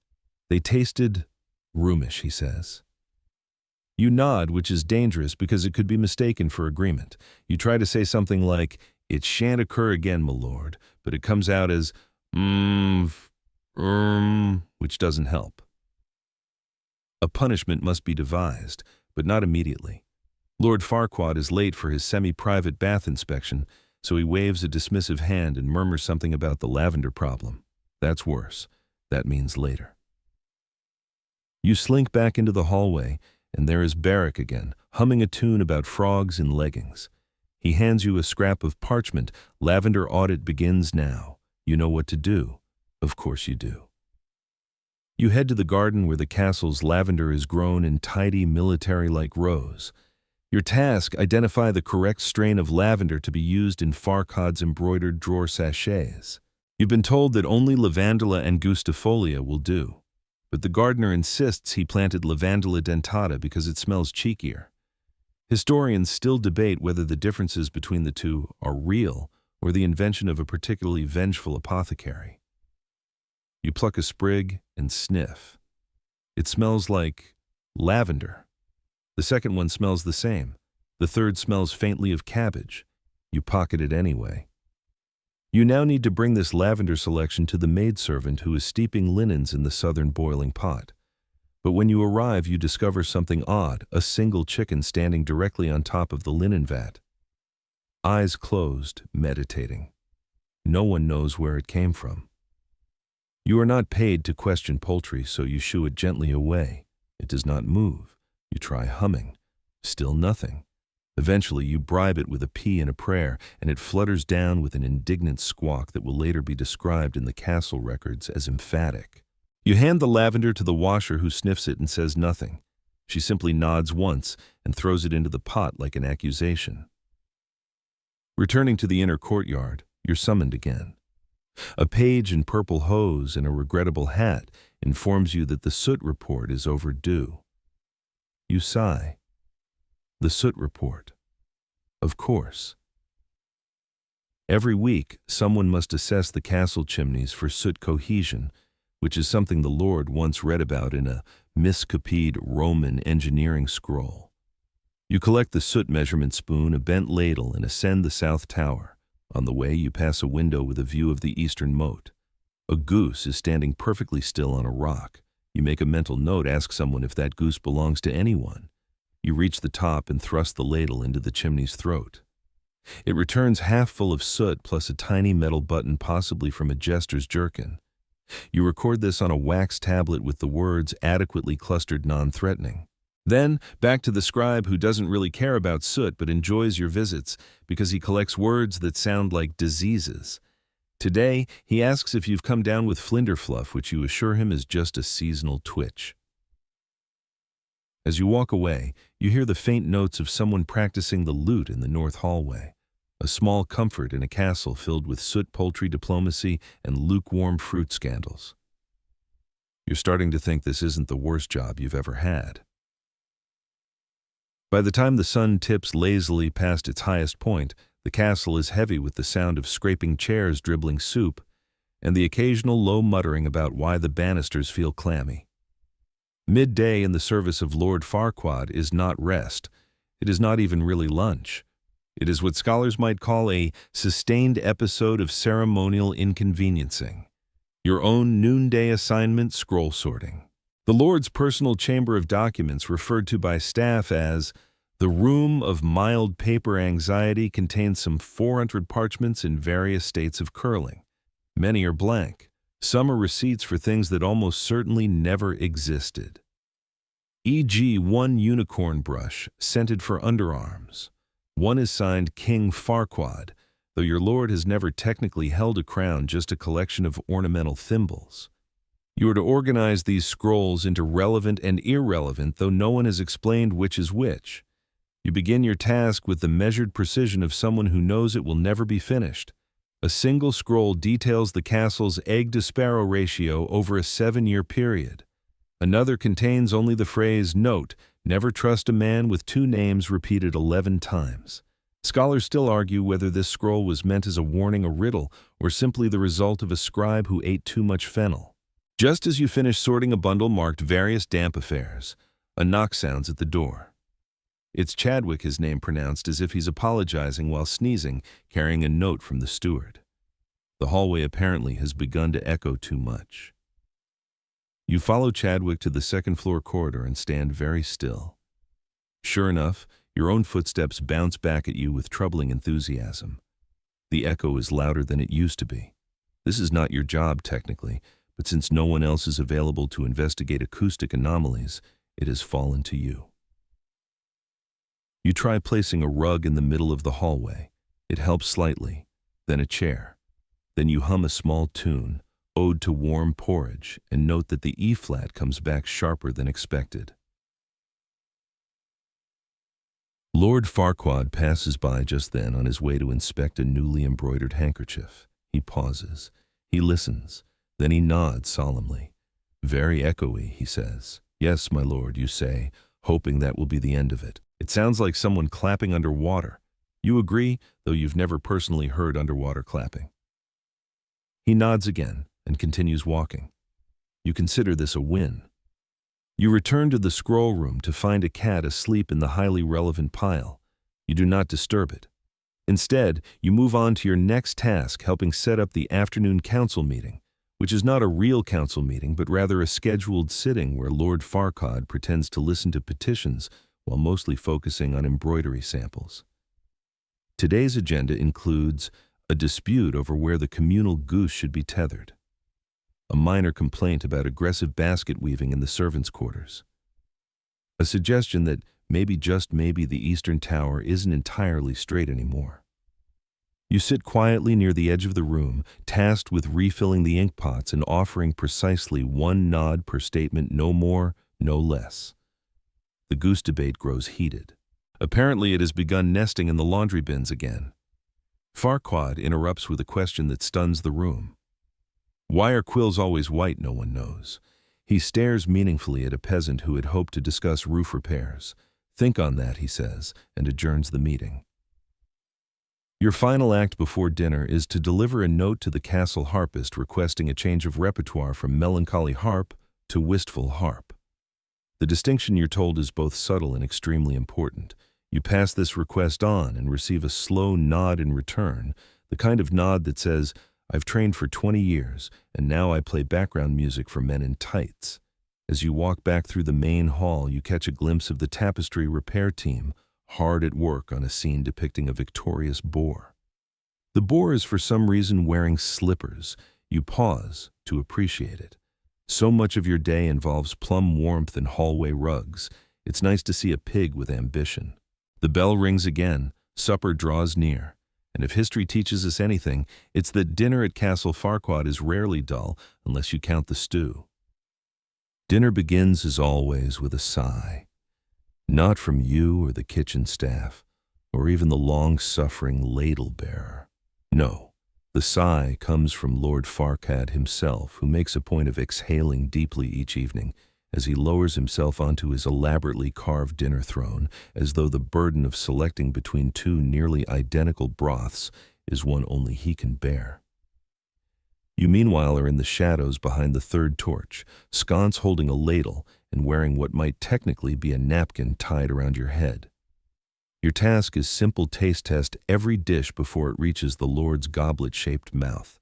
They tasted roomish, he says. You nod, which is dangerous because it could be mistaken for agreement. You try to say something like, "It shan't occur again, my lord," but it comes out as, which doesn't help. A punishment must be devised, but not immediately. Lord Farquaad is late for his semi-private bath inspection, so he waves a dismissive hand and murmurs something about the lavender problem. That's worse. That means later. You slink back into the hallway, and there is Barrack again, humming a tune about frogs in leggings. He hands you a scrap of parchment. Lavender audit begins now. You know what to do. Of course you do. You head to the garden where the castle's lavender is grown in tidy military-like rows. Your task, identify the correct strain of lavender to be used in Farquaad's embroidered drawer sachets. You've been told that only lavandula angustifolia will do, but the gardener insists he planted lavandula dentata because it smells cheekier. Historians still debate whether the differences between the two are real or the invention of a particularly vengeful apothecary. You pluck a sprig and sniff. It smells like lavender. The second one smells the same. The third smells faintly of cabbage. You pocket it anyway. You now need to bring this lavender selection to the maidservant who is steeping linens in the southern boiling pot. But when you arrive, you discover something odd, a single chicken standing directly on top of the linen vat. Eyes closed, meditating. No one knows where it came from. You are not paid to question poultry, so you shoo it gently away. It does not move. You try humming. Still nothing. Eventually, you bribe it with a pea and a prayer, and it flutters down with an indignant squawk that will later be described in the castle records as emphatic. You hand the lavender to the washer, who sniffs it and says nothing. She simply nods once and throws it into the pot like an accusation. Returning to the inner courtyard, you're summoned again. A page in purple hose and a regrettable hat informs you that the soot report is overdue. You sigh. The soot report. Of course. Every week, someone must assess the castle chimneys for soot cohesion, which is something the Lord once read about in a miscopied Roman engineering scroll. You collect the soot measurement spoon, a bent ladle, and ascend the south tower. On the way, you pass a window with a view of the eastern moat. A goose is standing perfectly still on a rock. You make a mental note, ask someone if that goose belongs to anyone. You reach the top and thrust the ladle into the chimney's throat. It returns half full of soot plus a tiny metal button, possibly from a jester's jerkin. You record this on a wax tablet with the words adequately clustered, non-threatening. Then, back to the scribe, who doesn't really care about soot but enjoys your visits because he collects words that sound like diseases. Today, he asks if you've come down with flinderfluff, which you assure him is just a seasonal twitch. As you walk away, you hear the faint notes of someone practicing the lute in the north hallway, a small comfort in a castle filled with soot poultry diplomacy and lukewarm fruit scandals. You're starting to think this isn't the worst job you've ever had. By the time the sun tips lazily past its highest point, the castle is heavy with the sound of scraping chairs dribbling soup, and the occasional low muttering about why the banisters feel clammy. Midday in the service of Lord Farquaad is not rest. It is not even really lunch. It is what scholars might call a sustained episode of ceremonial inconveniencing. Your own noonday assignment, scroll sorting. The Lord's personal chamber of documents, referred to by staff as the room of mild paper anxiety, contains some 400 parchments in various states of curling. Many are blank. Some are receipts for things that almost certainly never existed. E.g., one unicorn brush, scented for underarms. One is signed King Farquaad, though your lord has never technically held a crown, just a collection of ornamental thimbles. You are to organize these scrolls into relevant and irrelevant, though no one has explained which is which. You begin your task with the measured precision of someone who knows it will never be finished. A single scroll details the castle's egg-to-sparrow ratio over a 7-year period. Another contains only the phrase, "Note, never trust a man with 2 names," repeated 11 times. Scholars still argue whether this scroll was meant as a warning, a riddle, or simply the result of a scribe who ate too much fennel. Just as you finish sorting a bundle marked various damp affairs, a knock sounds at the door. It's Chadwick, his name pronounced as if he's apologizing while sneezing, carrying a note from the steward. The hallway apparently has begun to echo too much. You follow Chadwick to the second-floor corridor and stand very still. Sure enough, your own footsteps bounce back at you with troubling enthusiasm. The echo is louder than it used to be. This is not your job, technically, but since no one else is available to investigate acoustic anomalies, it has fallen to you. You try placing a rug in the middle of the hallway. It helps slightly, then a chair. Then you hum a small tune, Ode to Warm Porridge, and note that the E-flat comes back sharper than expected. Lord Farquaad passes by just then on his way to inspect a newly embroidered handkerchief. He pauses. He listens. Then he nods solemnly. Very echoey, he says. Yes, my lord, you say, hoping that will be the end of it. It sounds like someone clapping underwater. You agree, though you've never personally heard underwater clapping. He nods again and continues walking. You consider this a win. You return to the scroll room to find a cat asleep in the highly relevant pile. You do not disturb it. Instead, you move on to your next task, helping set up the afternoon council meeting, which is not a real council meeting, but rather a scheduled sitting where Lord Farquaad pretends to listen to petitions while mostly focusing on embroidery samples. Today's agenda includes a dispute over where the communal goose should be tethered, a minor complaint about aggressive basket weaving in the servants' quarters, a suggestion that maybe, just maybe, the Eastern Tower isn't entirely straight anymore. You sit quietly near the edge of the room, tasked with refilling the ink pots and offering precisely one nod per statement, no more, no less. The goose debate grows heated. Apparently it has begun nesting in the laundry bins again. Farquaad interrupts with a question that stuns the room. Why are quills always white? No one knows. He stares meaningfully at a peasant who had hoped to discuss roof repairs. Think on that, he says, and adjourns the meeting. Your final act before dinner is to deliver a note to the castle harpist requesting a change of repertoire from melancholy harp to wistful harp. The distinction, you're told, is both subtle and extremely important. You pass this request on and receive a slow nod in return, the kind of nod that says, I've trained for 20 years, and now I play background music for men in tights. As you walk back through the main hall, you catch a glimpse of the tapestry repair team, hard at work on a scene depicting a victorious boar. The boar is for some reason wearing slippers. You pause to appreciate it. So much of your day involves plum warmth and hallway rugs. It's nice to see a pig with ambition. The bell rings again, supper draws near. And if history teaches us anything, it's that dinner at Castle Farquaad is rarely dull unless you count the stew. Dinner begins, as always, with a sigh. Not from you or the kitchen staff, or even the long-suffering ladle-bearer. No. The sigh comes from Lord Farquaad himself, who makes a point of exhaling deeply each evening as he lowers himself onto his elaborately carved dinner throne, as though the burden of selecting between two nearly identical broths is one only he can bear. You meanwhile are in the shadows behind the third torch, sconce holding a ladle and wearing what might technically be a napkin tied around your head. Your task is simple taste test every dish before it reaches the Lord's goblet-shaped mouth.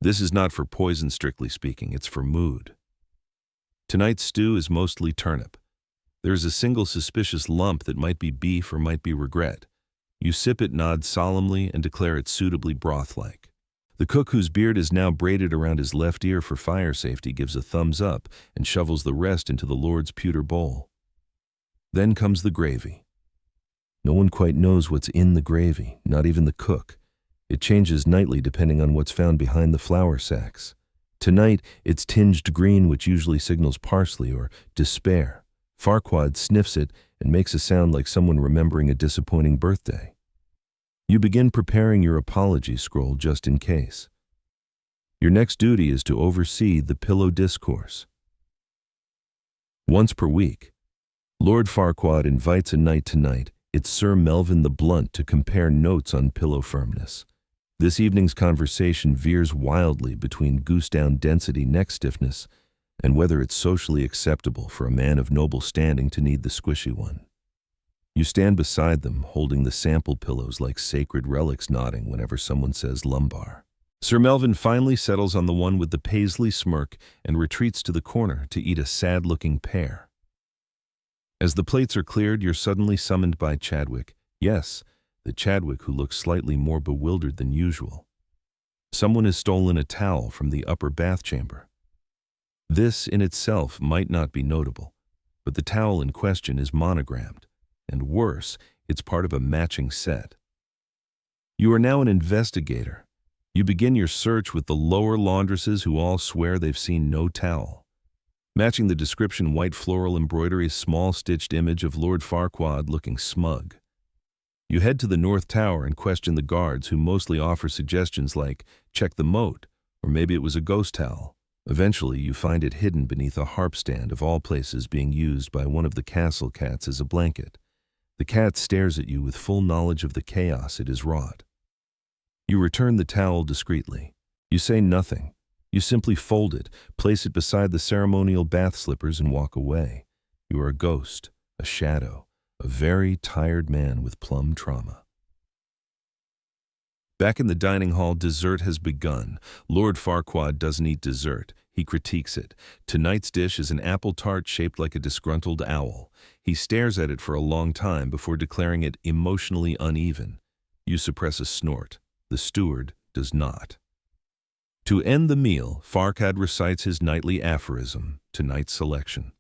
This is not for poison, strictly speaking, it's for mood. Tonight's stew is mostly turnip. There is a single suspicious lump that might be beef or might be regret. You sip it, nod solemnly, and declare it suitably broth-like. The cook, whose beard is now braided around his left ear for fire safety, gives a thumbs up and shovels the rest into the Lord's pewter bowl. Then comes the gravy. No one quite knows what's in the gravy, not even the cook. It changes nightly depending on what's found behind the flour sacks. Tonight, it's tinged green, which usually signals parsley or despair. Farquaad sniffs it and makes a sound like someone remembering a disappointing birthday. You begin preparing your apology scroll just in case. Your next duty is to oversee the pillow discourse. Once per week, Lord Farquaad invites a knight-to-knight. It's Sir Melvin the Blunt to compare notes on pillow firmness. This evening's conversation veers wildly between goose-down density, neck stiffness, and whether it's socially acceptable for a man of noble standing to need the squishy one. You stand beside them, holding the sample pillows like sacred relics, nodding whenever someone says lumbar. Sir Melvin finally settles on the one with the paisley smirk and retreats to the corner to eat a sad-looking pear. As the plates are cleared, you're suddenly summoned by Chadwick. Yes, the Chadwick who looks slightly more bewildered than usual. Someone has stolen a towel from the upper bath chamber. This in itself might not be notable, but the towel in question is monogrammed, and worse, it's part of a matching set. You are now an investigator. You begin your search with the lower laundresses who all swear they've seen no towel. Matching the description, white floral embroidery, small stitched image of Lord Farquaad looking smug. You head to the North Tower and question the guards, who mostly offer suggestions like, check the moat, or maybe it was a ghost towel. Eventually, you find it hidden beneath a harp stand, of all places, being used by one of the castle cats as a blanket. The cat stares at you with full knowledge of the chaos it has wrought. You return the towel discreetly. You say nothing. You simply fold it, place it beside the ceremonial bath slippers, and walk away. You are a ghost, a shadow, a very tired man with plum trauma. Back in the dining hall, dessert has begun. Lord Farquaad doesn't eat dessert. He critiques it. Tonight's dish is an apple tart shaped like a disgruntled owl. He stares at it for a long time before declaring it emotionally uneven. You suppress a snort. The steward does not. To end the meal, Farquaad recites his nightly aphorism, tonight's selection.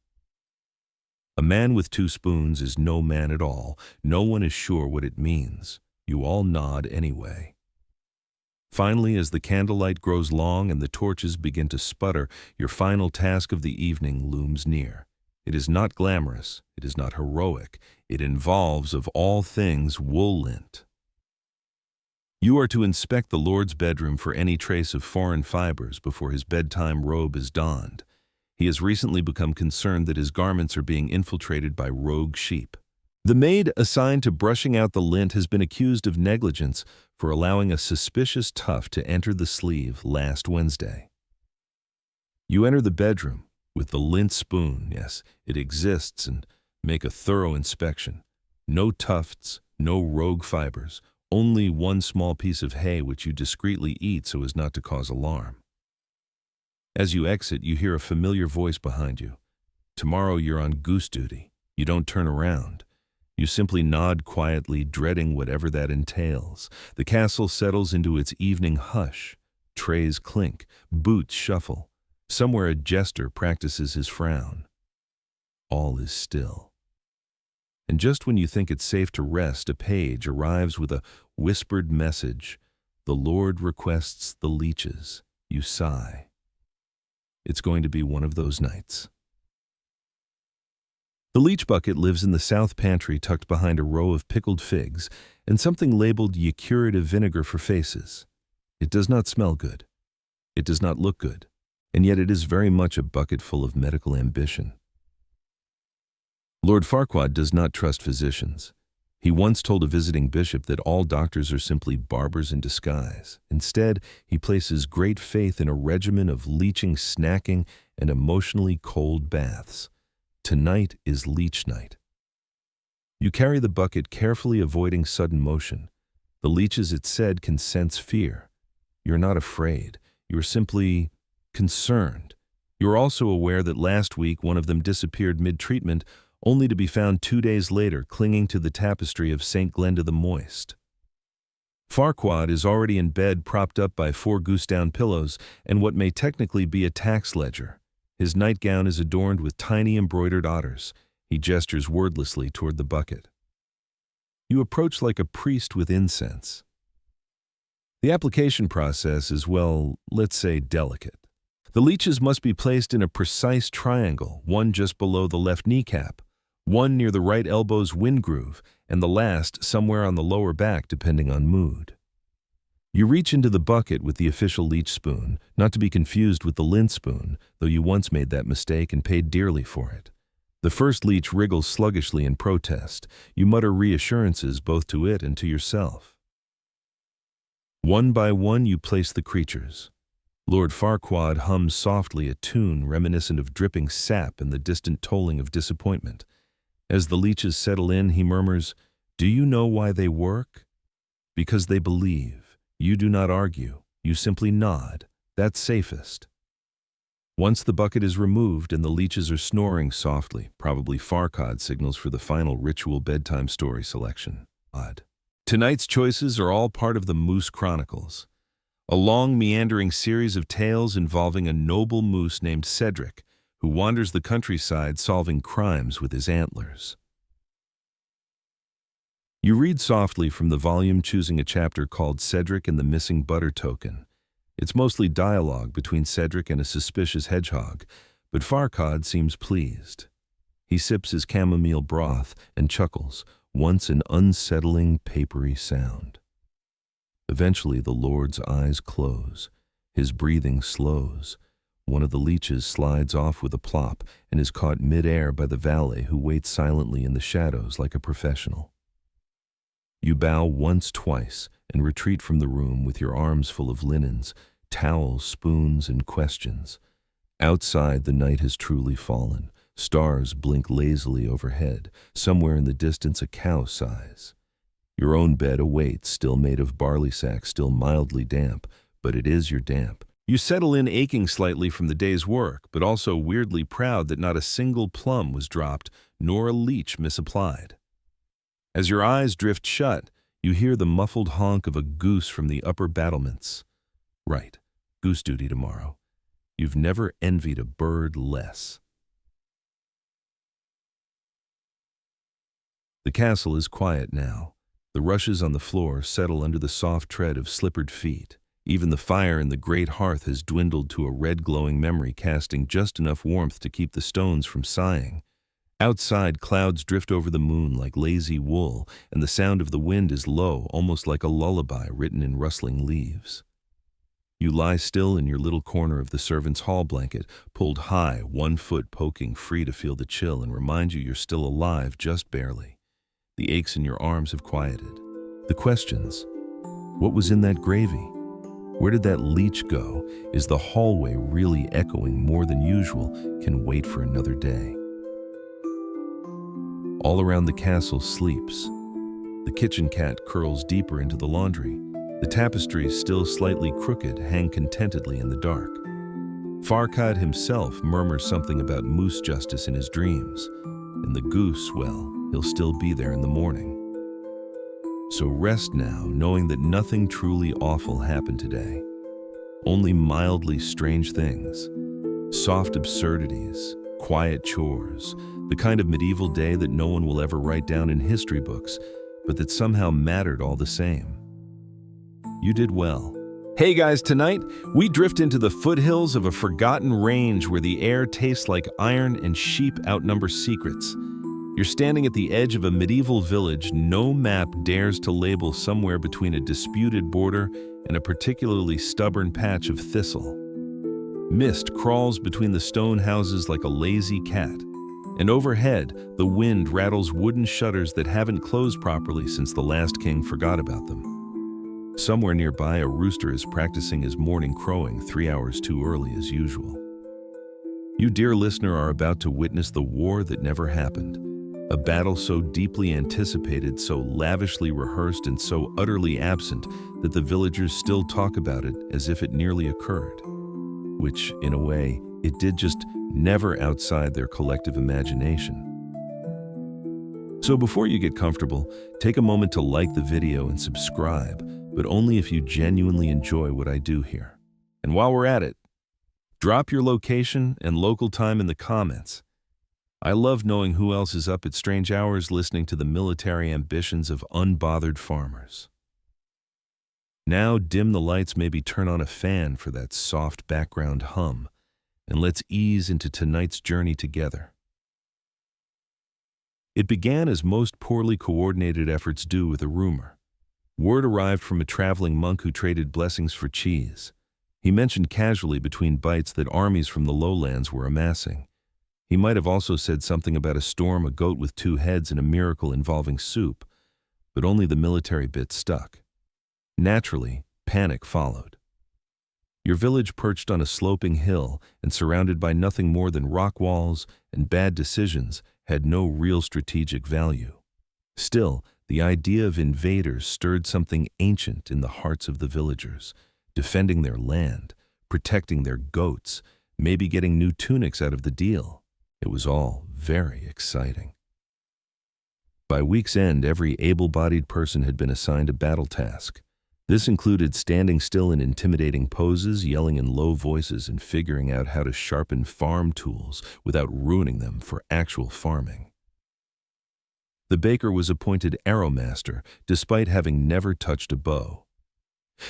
A man with 2 spoons is no man at all. No one is sure what it means. You all nod anyway. Finally, as the candlelight grows long and the torches begin to sputter, your final task of the evening looms near. It is not glamorous. It is not heroic. It involves, of all things, wool lint. You are to inspect the Lord's bedroom for any trace of foreign fibers before his bedtime robe is donned. He has recently become concerned that his garments are being infiltrated by rogue sheep. The maid assigned to brushing out the lint has been accused of negligence for allowing a suspicious tuft to enter the sleeve last Wednesday. You enter the bedroom with the lint spoon, yes, it exists, and make a thorough inspection. No tufts, no rogue fibers, only one small piece of hay which you discreetly eat so as not to cause alarm. As you exit, you hear a familiar voice behind you. Tomorrow you're on goose duty. You don't turn around. You simply nod quietly, dreading whatever that entails. The castle settles into its evening hush. Trays clink, boots shuffle. Somewhere a jester practices his frown. All is still. And just when you think it's safe to rest, a page arrives with a whispered message. The Lord requests the leeches. You sigh. It's going to be one of those nights. The leech bucket lives in the south pantry, tucked behind a row of pickled figs and something labeled curative vinegar for faces. It does not smell good. It does not look good. And yet it is very much a bucket full of medical ambition. Lord Farquaad does not trust physicians. He once told a visiting bishop that all doctors are simply barbers in disguise. Instead, he places great faith in a regimen of leeching, snacking, and emotionally cold baths. Tonight is leech night. You carry the bucket, carefully avoiding sudden motion. The leeches, it said, can sense fear. You're not afraid. You're simply concerned. You're also aware that last week one of them disappeared mid-treatment, only to be found 2 days later clinging to the tapestry of St. Glenda the Moist. Farquaad is already in bed, propped up by 4 goose-down pillows and what may technically be a tax ledger. His nightgown is adorned with tiny embroidered otters. He gestures wordlessly toward the bucket. You approach like a priest with incense. The application process is, well, let's say delicate. The leeches must be placed in a precise triangle, one just below the left kneecap, one near the right elbow's wind groove, and the last somewhere on the lower back, depending on mood. You reach into the bucket with the official leech spoon, not to be confused with the lint spoon, though you once made that mistake and paid dearly for it. The first leech wriggles sluggishly in protest. You mutter reassurances both to it and to yourself. One by one you place the creatures. Lord Farquaad hums softly a tune reminiscent of dripping sap and the distant tolling of disappointment. As the leeches settle in, he murmurs, "Do you know why they work? Because they believe. You do not argue. You simply nod. That's safest. Once the bucket is removed and the leeches are snoring softly, probably Farquaad signals for the final ritual bedtime story selection. Odd. Tonight's choices are all part of the Moose Chronicles, a long meandering series of tales involving a noble moose named Cedric, who wanders the countryside solving crimes with his antlers. You read softly from the volume, choosing a chapter called Cedric and the Missing Butter Token. It's mostly dialogue between Cedric and a suspicious hedgehog, but Farquaad seems pleased. He sips his chamomile broth and chuckles, once an unsettling, papery sound. Eventually the Lord's eyes close. His breathing slows. One of the leeches slides off with a plop and is caught mid-air by the valet, who waits silently in the shadows like a professional. You bow once, twice, and retreat from the room with your arms full of linens, towels, spoons, and questions. Outside, the night has truly fallen. Stars blink lazily overhead. Somewhere in the distance, a cow sighs. Your own bed awaits, still made of barley sacks, still mildly damp, but it is your damp. You settle in, aching slightly from the day's work, but also weirdly proud that not a single plum was dropped, nor a leech misapplied. As your eyes drift shut, you hear the muffled honk of a goose from the upper battlements. Right, goose duty tomorrow. You've never envied a bird less. The castle is quiet now. The rushes on the floor settle under the soft tread of slippered feet. Even the fire in the great hearth has dwindled to a red glowing memory, casting just enough warmth to keep the stones from sighing. Outside, clouds drift over the moon like lazy wool, and the sound of the wind is low, almost like a lullaby written in rustling leaves. You lie still in your little corner of the servants' hall blanket, pulled high, 1 foot poking free to feel the chill and remind you you're still alive, just barely. The aches in your arms have quieted. The questions: what was in that gravy? Where did that leech go? Is the hallway really echoing more than usual? Can wait for another day. All around the castle sleeps. The kitchen cat curls deeper into the laundry. The tapestries, still slightly crooked, hang contentedly in the dark. Farquaad himself murmurs something about moose justice in his dreams. And the goose, well, he'll still be there in the morning. So rest now, knowing that nothing truly awful happened today. Only mildly strange things. Soft absurdities, quiet chores, the kind of medieval day that no one will ever write down in history books, but that somehow mattered all the same. You did well. Hey guys, tonight we drift into the foothills of a forgotten range where the air tastes like iron and sheep outnumber secrets. You're standing at the edge of a medieval village no map dares to label, somewhere between a disputed border and a particularly stubborn patch of thistle. Mist crawls between the stone houses like a lazy cat, and overhead, the wind rattles wooden shutters that haven't closed properly since the last king forgot about them. Somewhere nearby, a rooster is practicing his morning crowing 3 hours too early as usual. You, dear listener, are about to witness the war that never happened. A battle so deeply anticipated, so lavishly rehearsed, and so utterly absent that the villagers still talk about it as if it nearly occurred. Which, in a way, it did, just never outside their collective imagination. So before you get comfortable, take a moment to like the video and subscribe, but only if you genuinely enjoy what I do here. And while we're at it, drop your location and local time in the comments. I love knowing who else is up at strange hours listening to the military ambitions of unbothered farmers. Now dim the lights, maybe turn on a fan for that soft background hum, and let's ease into tonight's journey together. It began as most poorly coordinated efforts do, with a rumor. Word arrived from a traveling monk who traded blessings for cheese. He mentioned casually between bites that armies from the lowlands were amassing. He might have also said something about a storm, a goat with 2 heads, and a miracle involving soup, but only the military bit stuck. Naturally, panic followed. Your village, perched on a sloping hill and surrounded by nothing more than rock walls and bad decisions, had no real strategic value. Still, the idea of invaders stirred something ancient in the hearts of the villagers. defending their land, protecting their goats, maybe getting new tunics out of the deal. It was all very exciting. By week's end, every able-bodied person had been assigned a battle task. This included standing still in intimidating poses, yelling in low voices, and figuring out how to sharpen farm tools without ruining them for actual farming. The baker was appointed arrow master, despite having never touched a bow.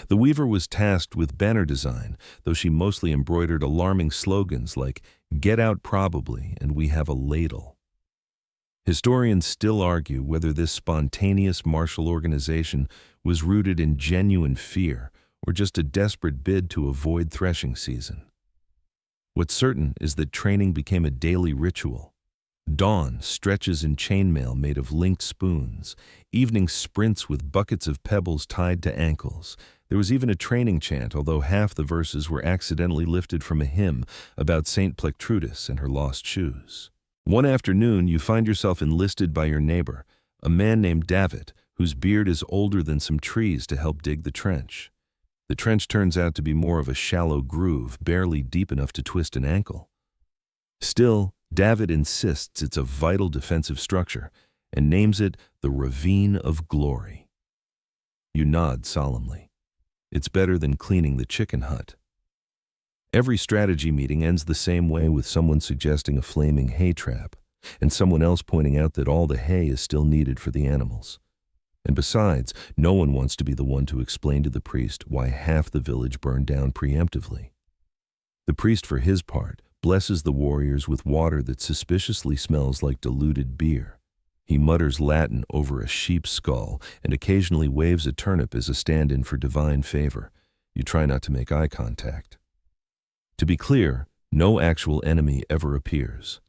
The weaver was tasked with banner design, though she mostly embroidered alarming slogans like, "Get out probably, and we have a ladle." Historians still argue whether this spontaneous martial organization was rooted in genuine fear or just a desperate bid to avoid threshing season. What's certain is that training became a daily ritual. Dawn stretches in chainmail made of linked spoons, evening sprints with buckets of pebbles tied to ankles. There was even a training chant, although half the verses were accidentally lifted from a hymn about Saint Plectrudis and her lost shoes. One afternoon, you find yourself enlisted by your neighbor, a man named David, whose beard is older than some trees, to help dig the trench. The trench turns out to be more of a shallow groove, barely deep enough to twist an ankle. Still, David insists it's a vital defensive structure and names it the Ravine of Glory. You nod solemnly. It's better than cleaning the chicken hut. Every strategy meeting ends the same way, with someone suggesting a flaming hay trap and someone else pointing out that all the hay is still needed for the animals. And besides, no one wants to be the one to explain to the priest why half the village burned down preemptively. The priest, for his part, blesses the warriors with water that suspiciously smells like diluted beer. He mutters Latin over a sheep's skull and occasionally waves a turnip as a stand-in for divine favor. You try not to make eye contact. To be clear, no actual enemy ever appears.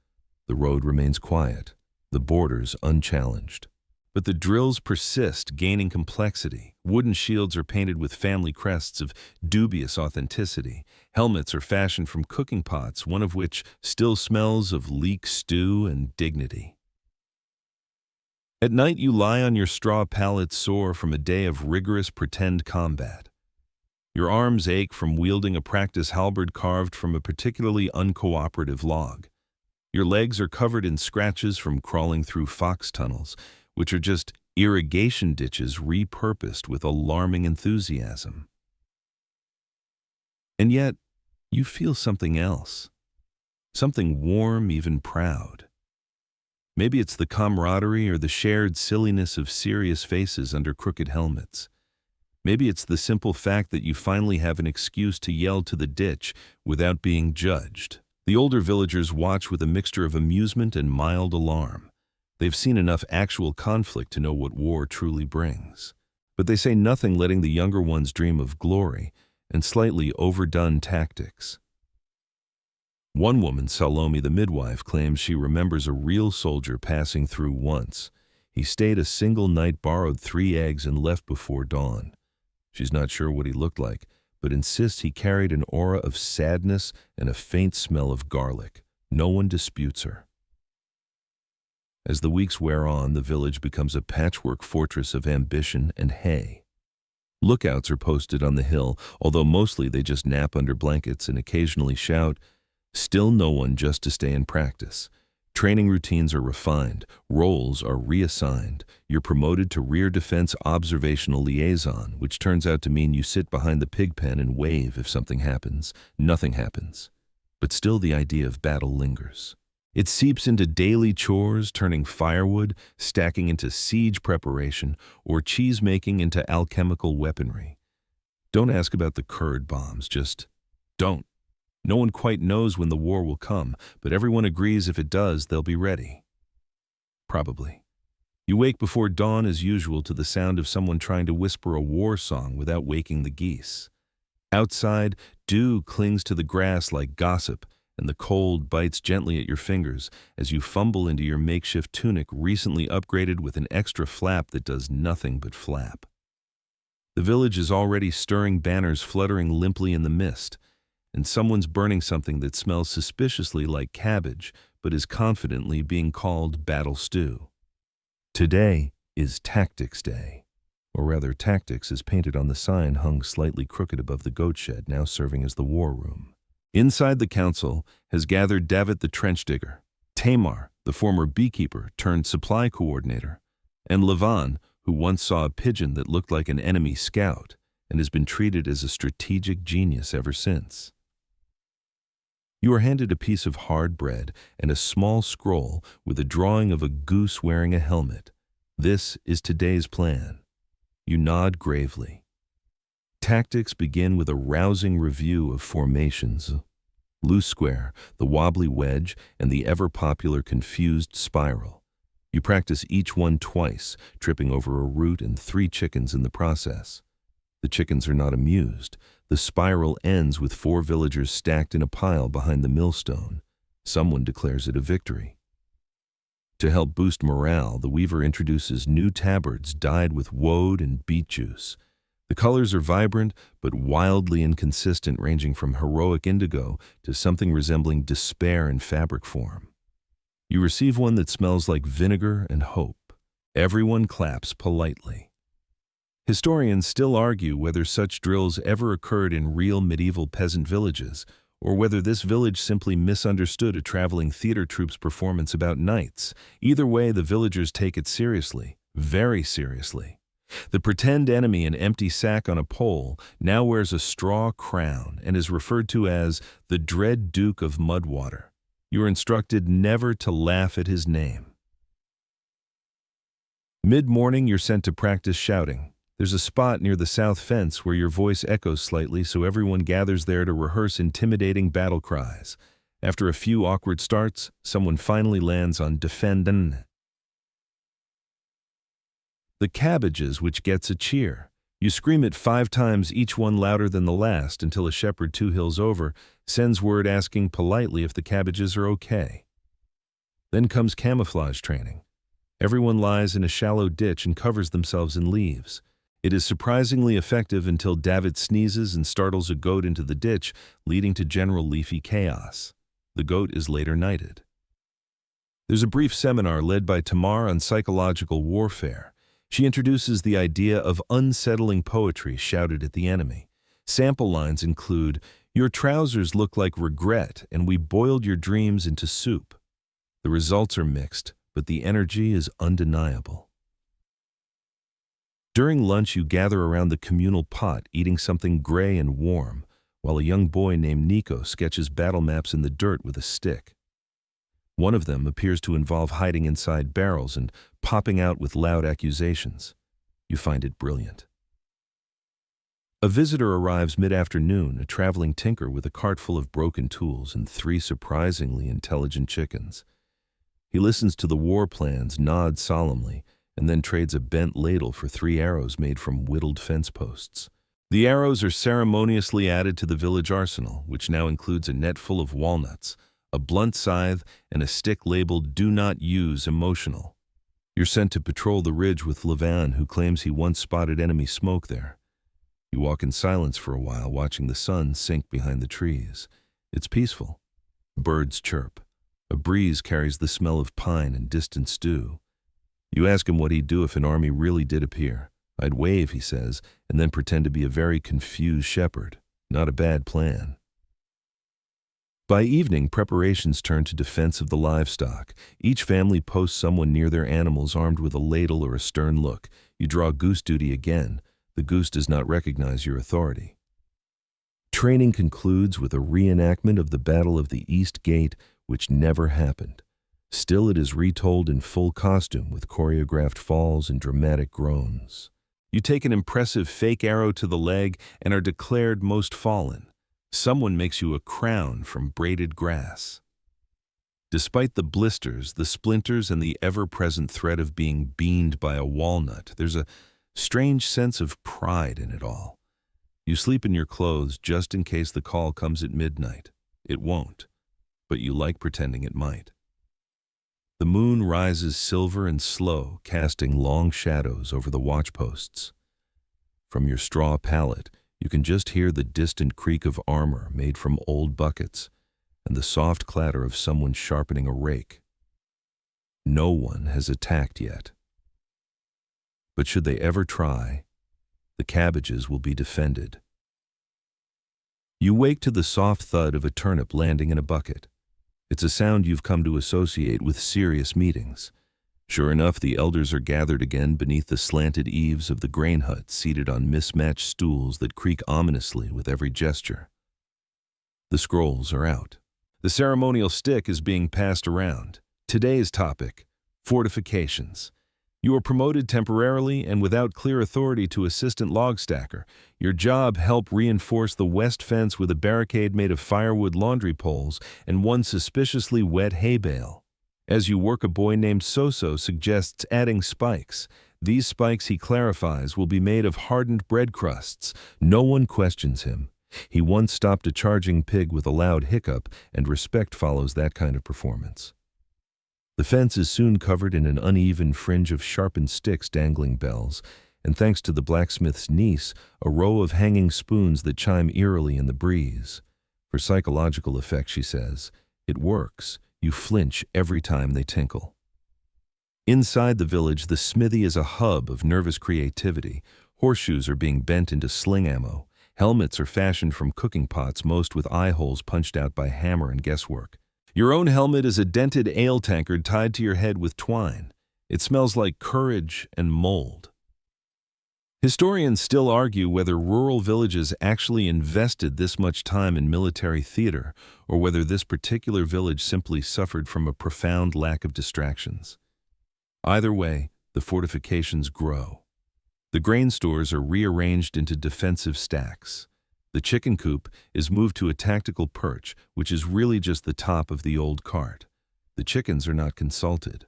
The road remains quiet, the borders unchallenged. But the drills persist, gaining complexity. Wooden shields are painted with family crests of dubious authenticity. Helmets are fashioned from cooking pots, one of which still smells of leek stew and dignity. At night, you lie on your straw pallet sore from a day of rigorous pretend combat. Your arms ache from wielding a practice halberd carved from a particularly uncooperative log. Your legs are covered in scratches from crawling through fox tunnels, which are just irrigation ditches repurposed with alarming enthusiasm. And yet, you feel something else. Something warm, even proud. Maybe it's the camaraderie or the shared silliness of serious faces under crooked helmets. Maybe it's the simple fact that you finally have an excuse to yell to the ditch without being judged. The older villagers watch with a mixture of amusement and mild alarm. They've seen enough actual conflict to know what war truly brings. But they say nothing, letting the younger ones dream of glory and slightly overdone tactics. One woman, Salome the midwife, claims she remembers a real soldier passing through once. He stayed a single night, borrowed 3 eggs, and left before dawn. She's not sure what he looked like, but insists he carried an aura of sadness and a faint smell of garlic. No one disputes her. As the weeks wear on, the village becomes a patchwork fortress of ambition and hay. Lookouts are posted on the hill, although mostly they just nap under blankets and occasionally shout, "Still no one," just to stay in practice. Training routines are refined, roles are reassigned. You're promoted to rear defense observational liaison, which turns out to mean you sit behind the pig pen and wave if something happens. Nothing happens. But still the idea of battle lingers. It seeps into daily chores, turning firewood, stacking into siege preparation, or cheese making into alchemical weaponry. Don't ask about the curd bombs, just don't. No one quite knows when the war will come, but everyone agrees if it does, they'll be ready. Probably. You wake before dawn as usual to the sound of someone trying to whisper a war song without waking the geese. Outside, dew clings to the grass like gossip, and the cold bites gently at your fingers as you fumble into your makeshift tunic, recently upgraded with an extra flap that does nothing but flap. The village is already stirring, banners fluttering limply in the mist, and someone's burning something that smells suspiciously like cabbage, but is confidently being called battle stew. Today is Tactics Day, or rather tactics, is painted on the sign hung slightly crooked above the goat shed, now serving as the war room. Inside the council has gathered David the trench digger, Tamar, the former beekeeper turned supply coordinator, and Levan, who once saw a pigeon that looked like an enemy scout and has been treated as a strategic genius ever since. You are handed a piece of hard bread and a small scroll with a drawing of a goose wearing a helmet. This is today's plan. You nod gravely. Tactics begin with a rousing review of formations. Loose square, the wobbly wedge, and the ever-popular confused spiral. You practice each one twice, tripping over a root and 3 chickens in the process. The chickens are not amused. The spiral ends with 4 villagers stacked in a pile behind the millstone. Someone declares it a victory. To help boost morale, the weaver introduces new tabards dyed with woad and beet juice. The colors are vibrant but wildly inconsistent, ranging from heroic indigo to something resembling despair in fabric form. You receive one that smells like vinegar and hope. Everyone claps politely. Historians still argue whether such drills ever occurred in real medieval peasant villages, or whether this village simply misunderstood a traveling theater troupe's performance about knights. Either way, the villagers take it seriously, very seriously. The pretend enemy, an empty sack on a pole, now wears a straw crown and is referred to as the Dread Duke of Mudwater. You are instructed never to laugh at his name. Mid-morning, you're sent to practice shouting. There's a spot near the south fence where your voice echoes slightly, so everyone gathers there to rehearse intimidating battle cries. After a few awkward starts, someone finally lands on defenden. The cabbages, which gets a cheer. You scream it 5 times, each one louder than the last, until a shepherd 2 hills over sends word asking politely if the cabbages are okay. Then comes camouflage training. Everyone lies in a shallow ditch and covers themselves in leaves. It is surprisingly effective until David sneezes and startles a goat into the ditch, leading to general leafy chaos. The goat is later knighted. There's a brief seminar led by Tamar on psychological warfare. She introduces the idea of unsettling poetry shouted at the enemy. Sample lines include, "Your trousers look like regret, and we boiled your dreams into soup." The results are mixed, but the energy is undeniable. During lunch, you gather around the communal pot, eating something gray and warm, while a young boy named Nico sketches battle maps in the dirt with a stick. One of them appears to involve hiding inside barrels and popping out with loud accusations. You find it brilliant. A visitor arrives mid-afternoon, a traveling tinker with a cart full of broken tools and 3 surprisingly intelligent chickens. He listens to the war plans, nods solemnly, and then trades a bent ladle for 3 arrows made from whittled fence posts. The arrows are ceremoniously added to the village arsenal, which now includes a net full of walnuts, a blunt scythe, and a stick labeled "Do Not Use Emotional." You're sent to patrol the ridge with Levan, who claims he once spotted enemy smoke there. You walk in silence for a while, watching the sun sink behind the trees. It's peaceful. Birds chirp. A breeze carries the smell of pine and distant stew. You ask him what he'd do if an army really did appear. "I'd wave," he says, and then pretend to be a very confused shepherd. Not a bad plan. By evening, preparations turn to defense of the livestock. Each family posts someone near their animals armed with a ladle or a stern look. You draw goose duty again. The goose does not recognize your authority. Training concludes with a reenactment of the Battle of the East Gate, which never happened. Still, it is retold in full costume with choreographed falls and dramatic groans. You take an impressive fake arrow to the leg and are declared most fallen. Someone makes you a crown from braided grass. Despite the blisters, the splinters, and the ever-present threat of being beaned by a walnut, there's a strange sense of pride in it all. You sleep in your clothes just in case the call comes at midnight. It won't, but you like pretending it might. The moon rises silver and slow, casting long shadows over the watchposts. From your straw pallet, you can just hear the distant creak of armor made from old buckets and the soft clatter of someone sharpening a rake. No one has attacked yet. But should they ever try, The cabbages will be defended. You wake to the soft thud of a turnip landing in a bucket. It's a sound you've come to associate with serious meetings. Sure enough, the elders are gathered again beneath the slanted eaves of the grain hut, seated on mismatched stools that creak ominously with every gesture. The scrolls are out. The ceremonial stick is being passed around. Today's topic: fortifications. You are promoted temporarily and without clear authority to assistant log stacker. Your job: help reinforce the west fence with a barricade made of firewood laundry poles and one suspiciously wet hay bale. As you work, a boy named Soso suggests adding spikes. These spikes, he clarifies, will be made of hardened bread crusts. No one questions him. He once stopped a charging pig with a loud hiccup, and respect follows that kind of performance. The fence is soon covered in an uneven fringe of sharpened sticks dangling bells, and thanks to the blacksmith's niece, a row of hanging spoons that chime eerily in the breeze. For psychological effect, she says, it works. You flinch every time they tinkle. Inside the village, the smithy is a hub of nervous creativity. Horseshoes are being bent into sling ammo. Helmets are fashioned from cooking pots, most with eye holes punched out by hammer and guesswork. Your own helmet is a dented ale tankard tied to your head with twine. It smells like courage and mold. Historians still argue whether rural villages actually invested this much time in military theater, or whether this particular village simply suffered from a profound lack of distractions. Either way, the fortifications grow. The grain stores are rearranged into defensive stacks. The chicken coop is moved to a tactical perch, which is really just the top of the old cart. The chickens are not consulted.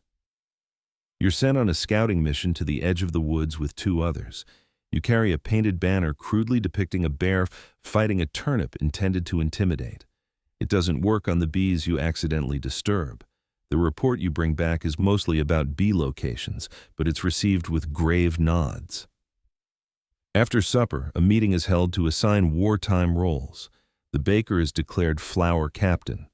You're sent on a scouting mission to the edge of the woods with two others. You carry a painted banner crudely depicting a bear fighting a turnip intended to intimidate. It doesn't work on the bees you accidentally disturb. The report you bring back is mostly about bee locations, but it's received with grave nods. After supper, a meeting is held to assign wartime roles. The baker is declared flour captain.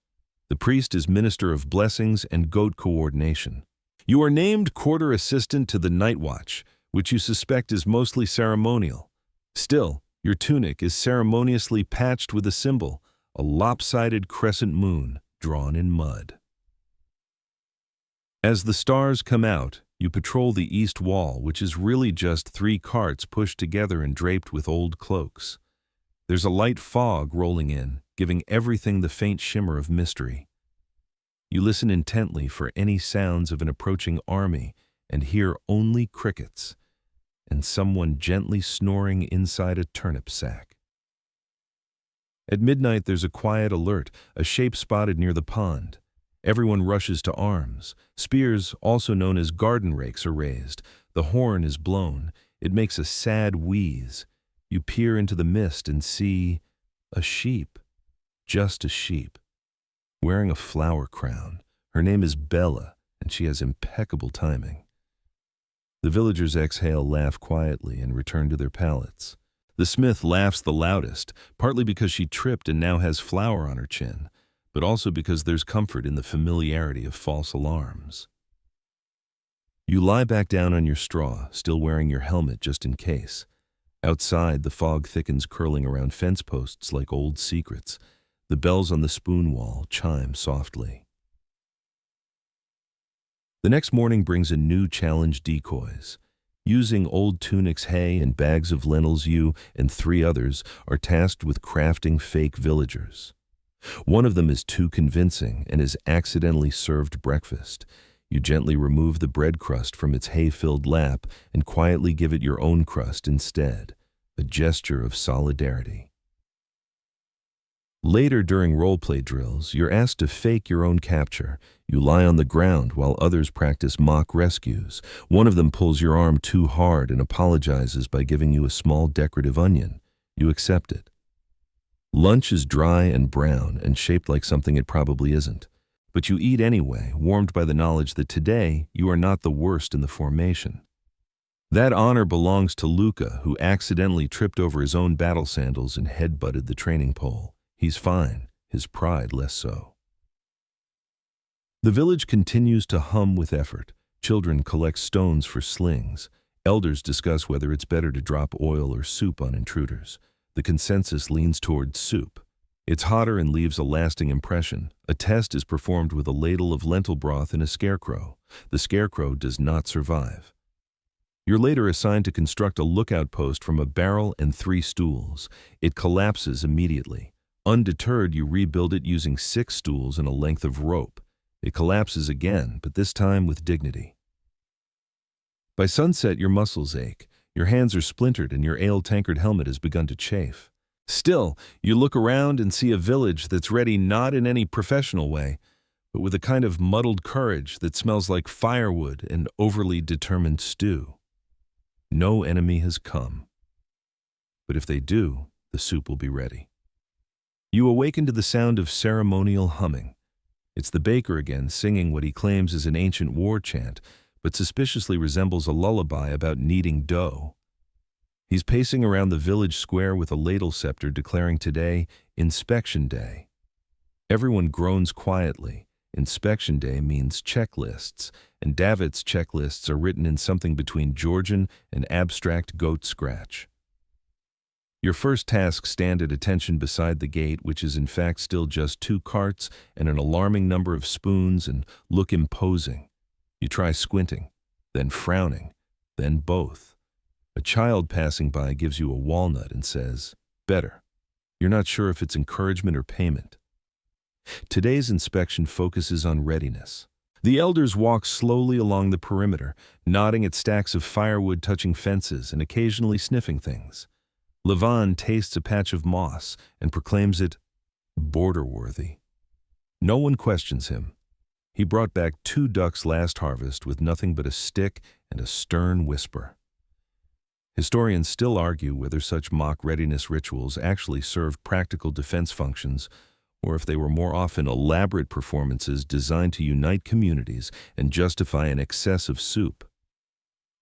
The priest is minister of blessings and goat coordination. You are named quarter assistant to the night watch, which you suspect is mostly ceremonial. Still, your tunic is ceremoniously patched with a symbol, a lopsided crescent moon drawn in mud. As the stars come out, you patrol the east wall, which is really just 3 carts pushed together and draped with old cloaks. There's a light fog rolling in, giving everything the faint shimmer of mystery. You listen intently for any sounds of an approaching army and hear only crickets and someone gently snoring inside a turnip sack. At midnight, there's a quiet alert, a shape spotted near the pond. Everyone rushes to arms. Spears, also known as garden rakes, are raised. The horn is blown. It makes a sad wheeze. You peer into the mist and see a sheep, just a sheep, wearing a flower crown. Her name is Bella, and she has impeccable timing. The villagers exhale, laugh quietly, and return to their pallets. The smith laughs the loudest, partly because she tripped and now has flour on her chin, but also because there's comfort in the familiarity of false alarms. You lie back down on your straw, still wearing your helmet just in case. Outside, the fog thickens, curling around fence posts like old secrets. The bells on the spoon wall chime softly. The next morning brings a new challenge: decoys. Using old tunics, hay, and bags of lentils, you and 3 others are tasked with crafting fake villagers. One of them is too convincing and is accidentally served breakfast. You gently remove the bread crust from its hay-filled lap and quietly give it your own crust instead, a gesture of solidarity. Later, during role-play drills, you're asked to fake your own capture. You lie on the ground while others practice mock rescues. One of them pulls your arm too hard and apologizes by giving you a small decorative onion. You accept it. Lunch is dry and brown and shaped like something it probably isn't. But you eat anyway, warmed by the knowledge that today you are not the worst in the formation. That honor belongs to Luca, who accidentally tripped over his own battle sandals and head-butted the training pole. He's fine, his pride less so. The village continues to hum with effort. Children collect stones for slings. Elders discuss whether it's better to drop oil or soup on intruders. The consensus leans toward soup. It's hotter and leaves a lasting impression. A test is performed with a ladle of lentil broth and a scarecrow. The scarecrow does not survive. You're later assigned to construct a lookout post from a barrel and 3 stools. It collapses immediately. Undeterred, you rebuild it using 6 stools and a length of rope. It collapses again, but this time with dignity. By sunset, your muscles ache, your hands are splintered, and your ale-tankard helmet has begun to chafe. Still, you look around and see a village that's ready not in any professional way, but with a kind of muddled courage that smells like firewood and overly determined stew. No enemy has come. But if they do, the soup will be ready. You awaken to the sound of ceremonial humming. It's the baker again singing what he claims is an ancient war chant, but suspiciously resembles a lullaby about kneading dough. He's pacing around the village square with a ladle scepter declaring today, Inspection Day. Everyone groans quietly. Inspection Day means checklists, and David's checklists are written in something between Georgian and abstract goat scratch. Your first tasks stand at attention beside the gate, which is in fact still just 2 carts and an alarming number of spoons, and look imposing. You try squinting, then frowning, then both. A child passing by gives you a walnut and says, "Better." You're not sure if it's encouragement or payment. Today's inspection focuses on readiness. The elders walk slowly along the perimeter, nodding at stacks of firewood touching fences and occasionally sniffing things. Levon tastes a patch of moss and proclaims it border-worthy. No one questions him. He brought back 2 ducks last harvest with nothing but a stick and a stern whisper. Historians still argue whether such mock readiness rituals actually served practical defense functions, or if they were more often elaborate performances designed to unite communities and justify an excess of soup.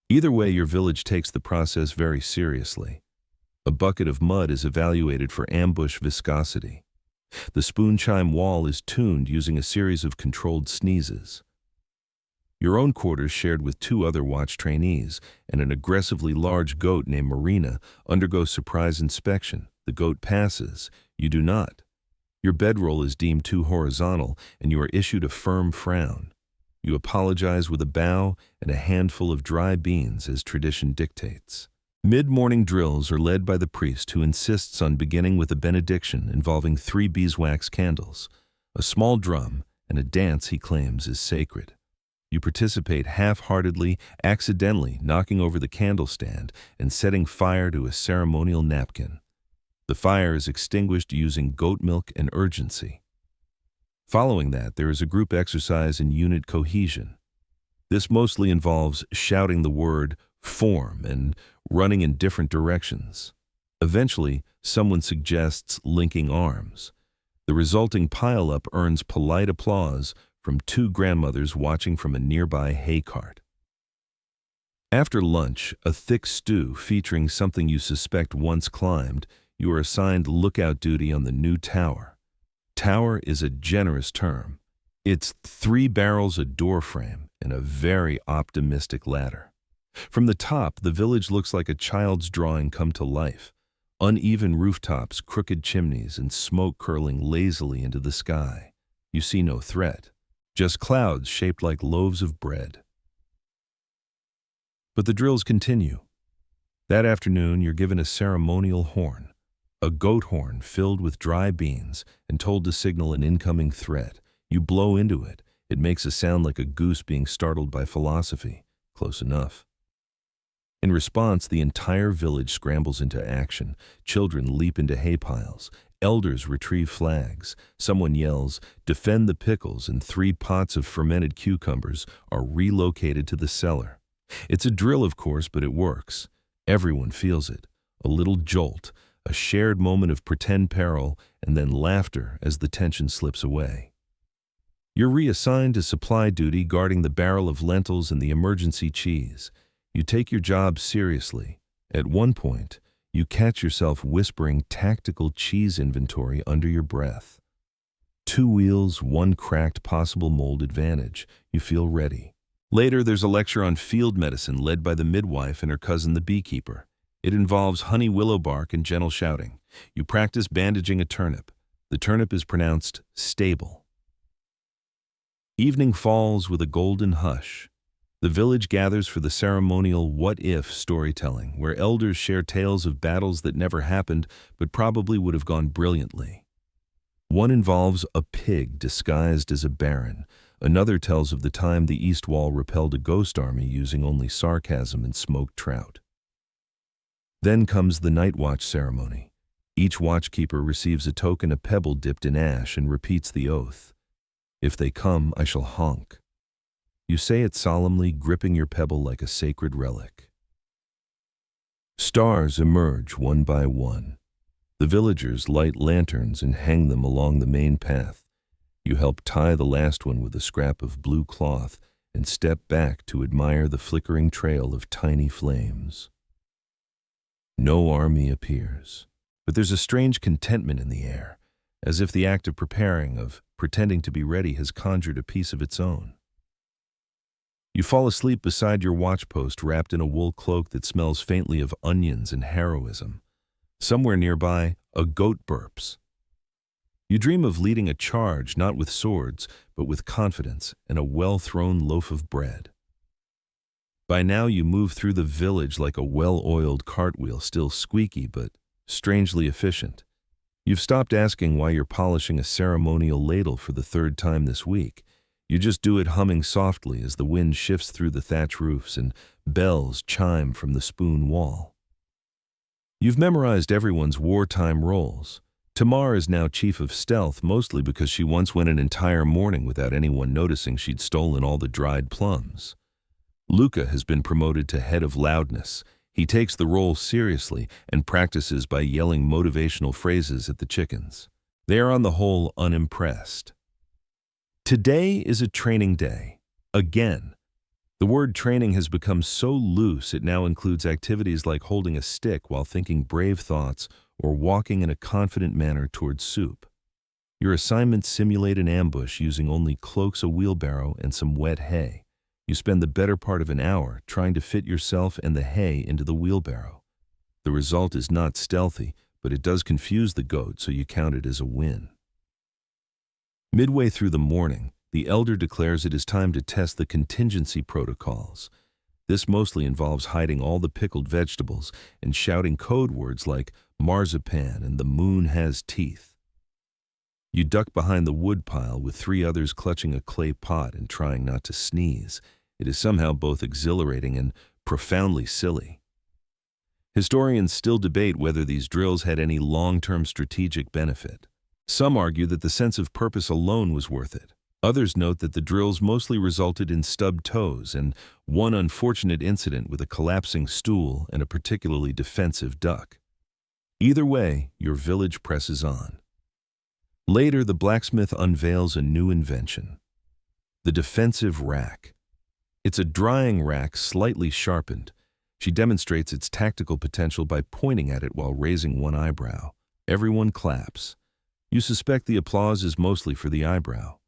Either way, your village takes the process very seriously. A bucket of mud is evaluated for ambush viscosity. The spoon chime wall is tuned using a series of controlled sneezes. Your own quarters, shared with 2 other watch trainees and an aggressively large goat named Marina, undergo surprise inspection. The goat passes. You do not. Your bedroll is deemed too horizontal, and you are issued a firm frown. You apologize with a bow and a handful of dry beans as tradition dictates. Mid-morning drills are led by the priest, who insists on beginning with a benediction involving 3 beeswax candles, a small drum, and a dance he claims is sacred. You participate half-heartedly, accidentally knocking over the candle stand and setting fire to a ceremonial napkin. The fire is extinguished using goat milk and urgency. Following that, there is a group exercise in unit cohesion. This mostly involves shouting the word form and running in different directions. Eventually, someone suggests linking arms. The resulting pile-up earns polite applause from 2 grandmothers watching from a nearby hay cart. After lunch, a thick stew featuring something you suspect once climbed, you are assigned lookout duty on the new tower. Tower is a generous term. It's 3 barrels, a door frame, and a very optimistic ladder. From the top, the village looks like a child's drawing come to life. Uneven rooftops, crooked chimneys, and smoke curling lazily into the sky. You see no threat, just clouds shaped like loaves of bread. But the drills continue. That afternoon, you're given a ceremonial horn, a goat horn filled with dry beans and told to signal an incoming threat. You blow into it. It makes a sound like a goose being startled by philosophy. Close enough. In response, the entire village scrambles into action. Children leap into hay piles. Elders retrieve flags. Someone yells, "Defend the pickles," and 3 pots of fermented cucumbers are relocated to the cellar. It's a drill, of course, but it works. Everyone feels it. A little jolt, a shared moment of pretend peril, and then laughter as the tension slips away. You're reassigned to supply duty, guarding the barrel of lentils and the emergency cheese. You take your job seriously. At one point, you catch yourself whispering tactical cheese inventory under your breath. 2 wheels, 1 cracked possible mold advantage. You feel ready. Later, there's a lecture on field medicine led by the midwife and her cousin the beekeeper. It involves honey willow bark and gentle shouting. You practice bandaging a turnip. The turnip is pronounced stable. Evening falls with a golden hush. The village gathers for the ceremonial what-if storytelling, where elders share tales of battles that never happened but probably would have gone brilliantly. One involves a pig disguised as a baron. Another tells of the time the East Wall repelled a ghost army using only sarcasm and smoked trout. Then comes the night watch ceremony. Each watchkeeper receives a token, a pebble dipped in ash, and repeats the oath. If they come, I shall honk. You say it solemnly, gripping your pebble like a sacred relic. Stars emerge one by one. The villagers light lanterns and hang them along the main path. You help tie the last one with a scrap of blue cloth and step back to admire the flickering trail of tiny flames. No army appears, but there's a strange contentment in the air, as if the act of preparing, of pretending to be ready, has conjured a peace of its own. You fall asleep beside your watchpost, wrapped in a wool cloak that smells faintly of onions and heroism. Somewhere nearby, a goat burps. You dream of leading a charge, not with swords, but with confidence and a well-thrown loaf of bread. By now you move through the village like a well-oiled cartwheel, still squeaky but strangely efficient. You've stopped asking why you're polishing a ceremonial ladle for the third time this week. You just do it, humming softly as the wind shifts through the thatch roofs and bells chime from the spoon wall. You've memorized everyone's wartime roles. Tamar is now chief of stealth, mostly because she once went an entire morning without anyone noticing she'd stolen all the dried plums. Luca has been promoted to head of loudness. He takes the role seriously and practices by yelling motivational phrases at the chickens. They are on the whole unimpressed. Today is a training day. Again. The word training has become so loose it now includes activities like holding a stick while thinking brave thoughts or walking in a confident manner towards soup. Your assignments simulate an ambush using only cloaks, a wheelbarrow, and some wet hay. You spend the better part of an hour trying to fit yourself and the hay into the wheelbarrow. The result is not stealthy, but it does confuse the goat, so you count it as a win. Midway through the morning, the elder declares it is time to test the contingency protocols. This mostly involves hiding all the pickled vegetables and shouting code words like marzipan and the moon has teeth. You duck behind the woodpile with three others clutching a clay pot and trying not to sneeze. It is somehow both exhilarating and profoundly silly. Historians still debate whether these drills had any long-term strategic benefit. Some argue that the sense of purpose alone was worth it. Others note that the drills mostly resulted in stubbed toes and one unfortunate incident with a collapsing stool and a particularly defensive duck. Either way, your village presses on. Later, the blacksmith unveils a new invention, the defensive rack. It's a drying rack slightly sharpened. She demonstrates its tactical potential by pointing at it while raising one eyebrow. Everyone claps. You suspect the applause is mostly for the eyebrow.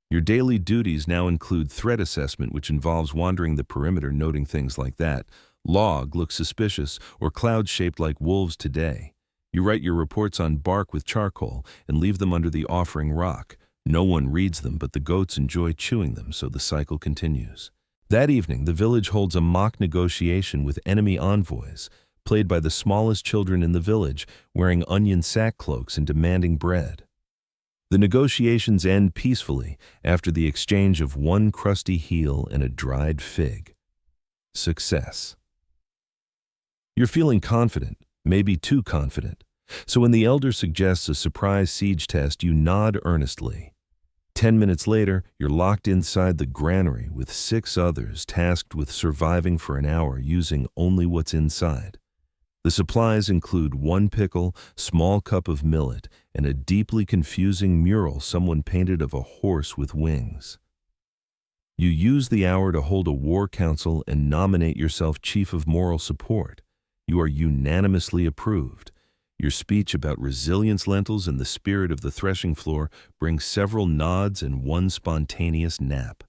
Your daily duties now include threat assessment, which involves wandering the perimeter, noting things like that. Log looks suspicious, or clouds shaped like wolves today. You write your reports on bark with charcoal and leave them under the offering rock. No one reads them, but the goats enjoy chewing them, so the cycle continues. That evening, the village holds a mock negotiation with enemy envoys, played by the smallest children in the village, wearing onion sack cloaks and demanding bread. The negotiations end peacefully after the exchange of one crusty heel and a dried fig. Success. You're feeling confident, maybe too confident. So when the elder suggests a surprise siege test, you nod earnestly. 10 minutes later, you're locked inside the granary with 6 others tasked with surviving for an hour using only what's inside. The supplies include 1 pickle, small cup of millet, and a deeply confusing mural someone painted of a horse with wings. You use the hour to hold a war council and nominate yourself chief of moral support. You are unanimously approved. Your speech about resilience lentils and the spirit of the threshing floor brings several nods and one spontaneous nap.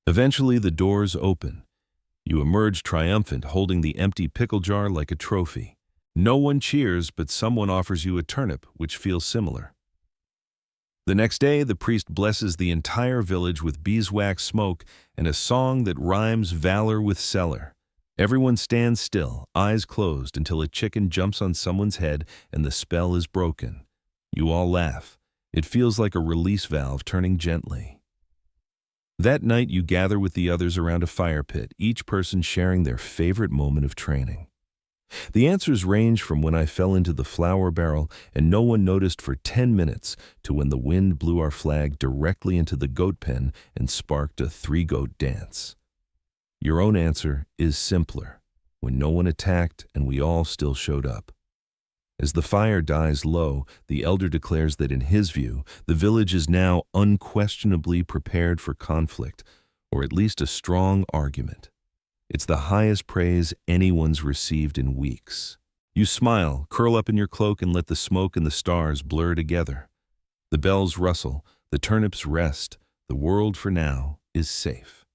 Eventually, the doors open. You emerge triumphant, holding the empty pickle jar like a trophy. No one cheers, but someone offers you a turnip, which feels similar. The next day, the priest blesses the entire village with beeswax smoke and a song that rhymes valor with cellar. Everyone stands still, eyes closed, until a chicken jumps on someone's head and the spell is broken. You all laugh. It feels like a release valve turning gently. That night, you gather with the others around a fire pit, each person sharing their favorite moment of training. The answers range from when I fell into the flour barrel and no one noticed for 10 minutes to when the wind blew our flag directly into the goat pen and sparked a three-goat dance. Your own answer is simpler, when no one attacked and we all still showed up. As the fire dies low, the elder declares that in his view, the village is now unquestionably prepared for conflict, or at least a strong argument. It's the highest praise anyone's received in weeks. You smile, curl up in your cloak, and let the smoke and the stars blur together. The bells rustle, the turnips rest, the world for now is safe.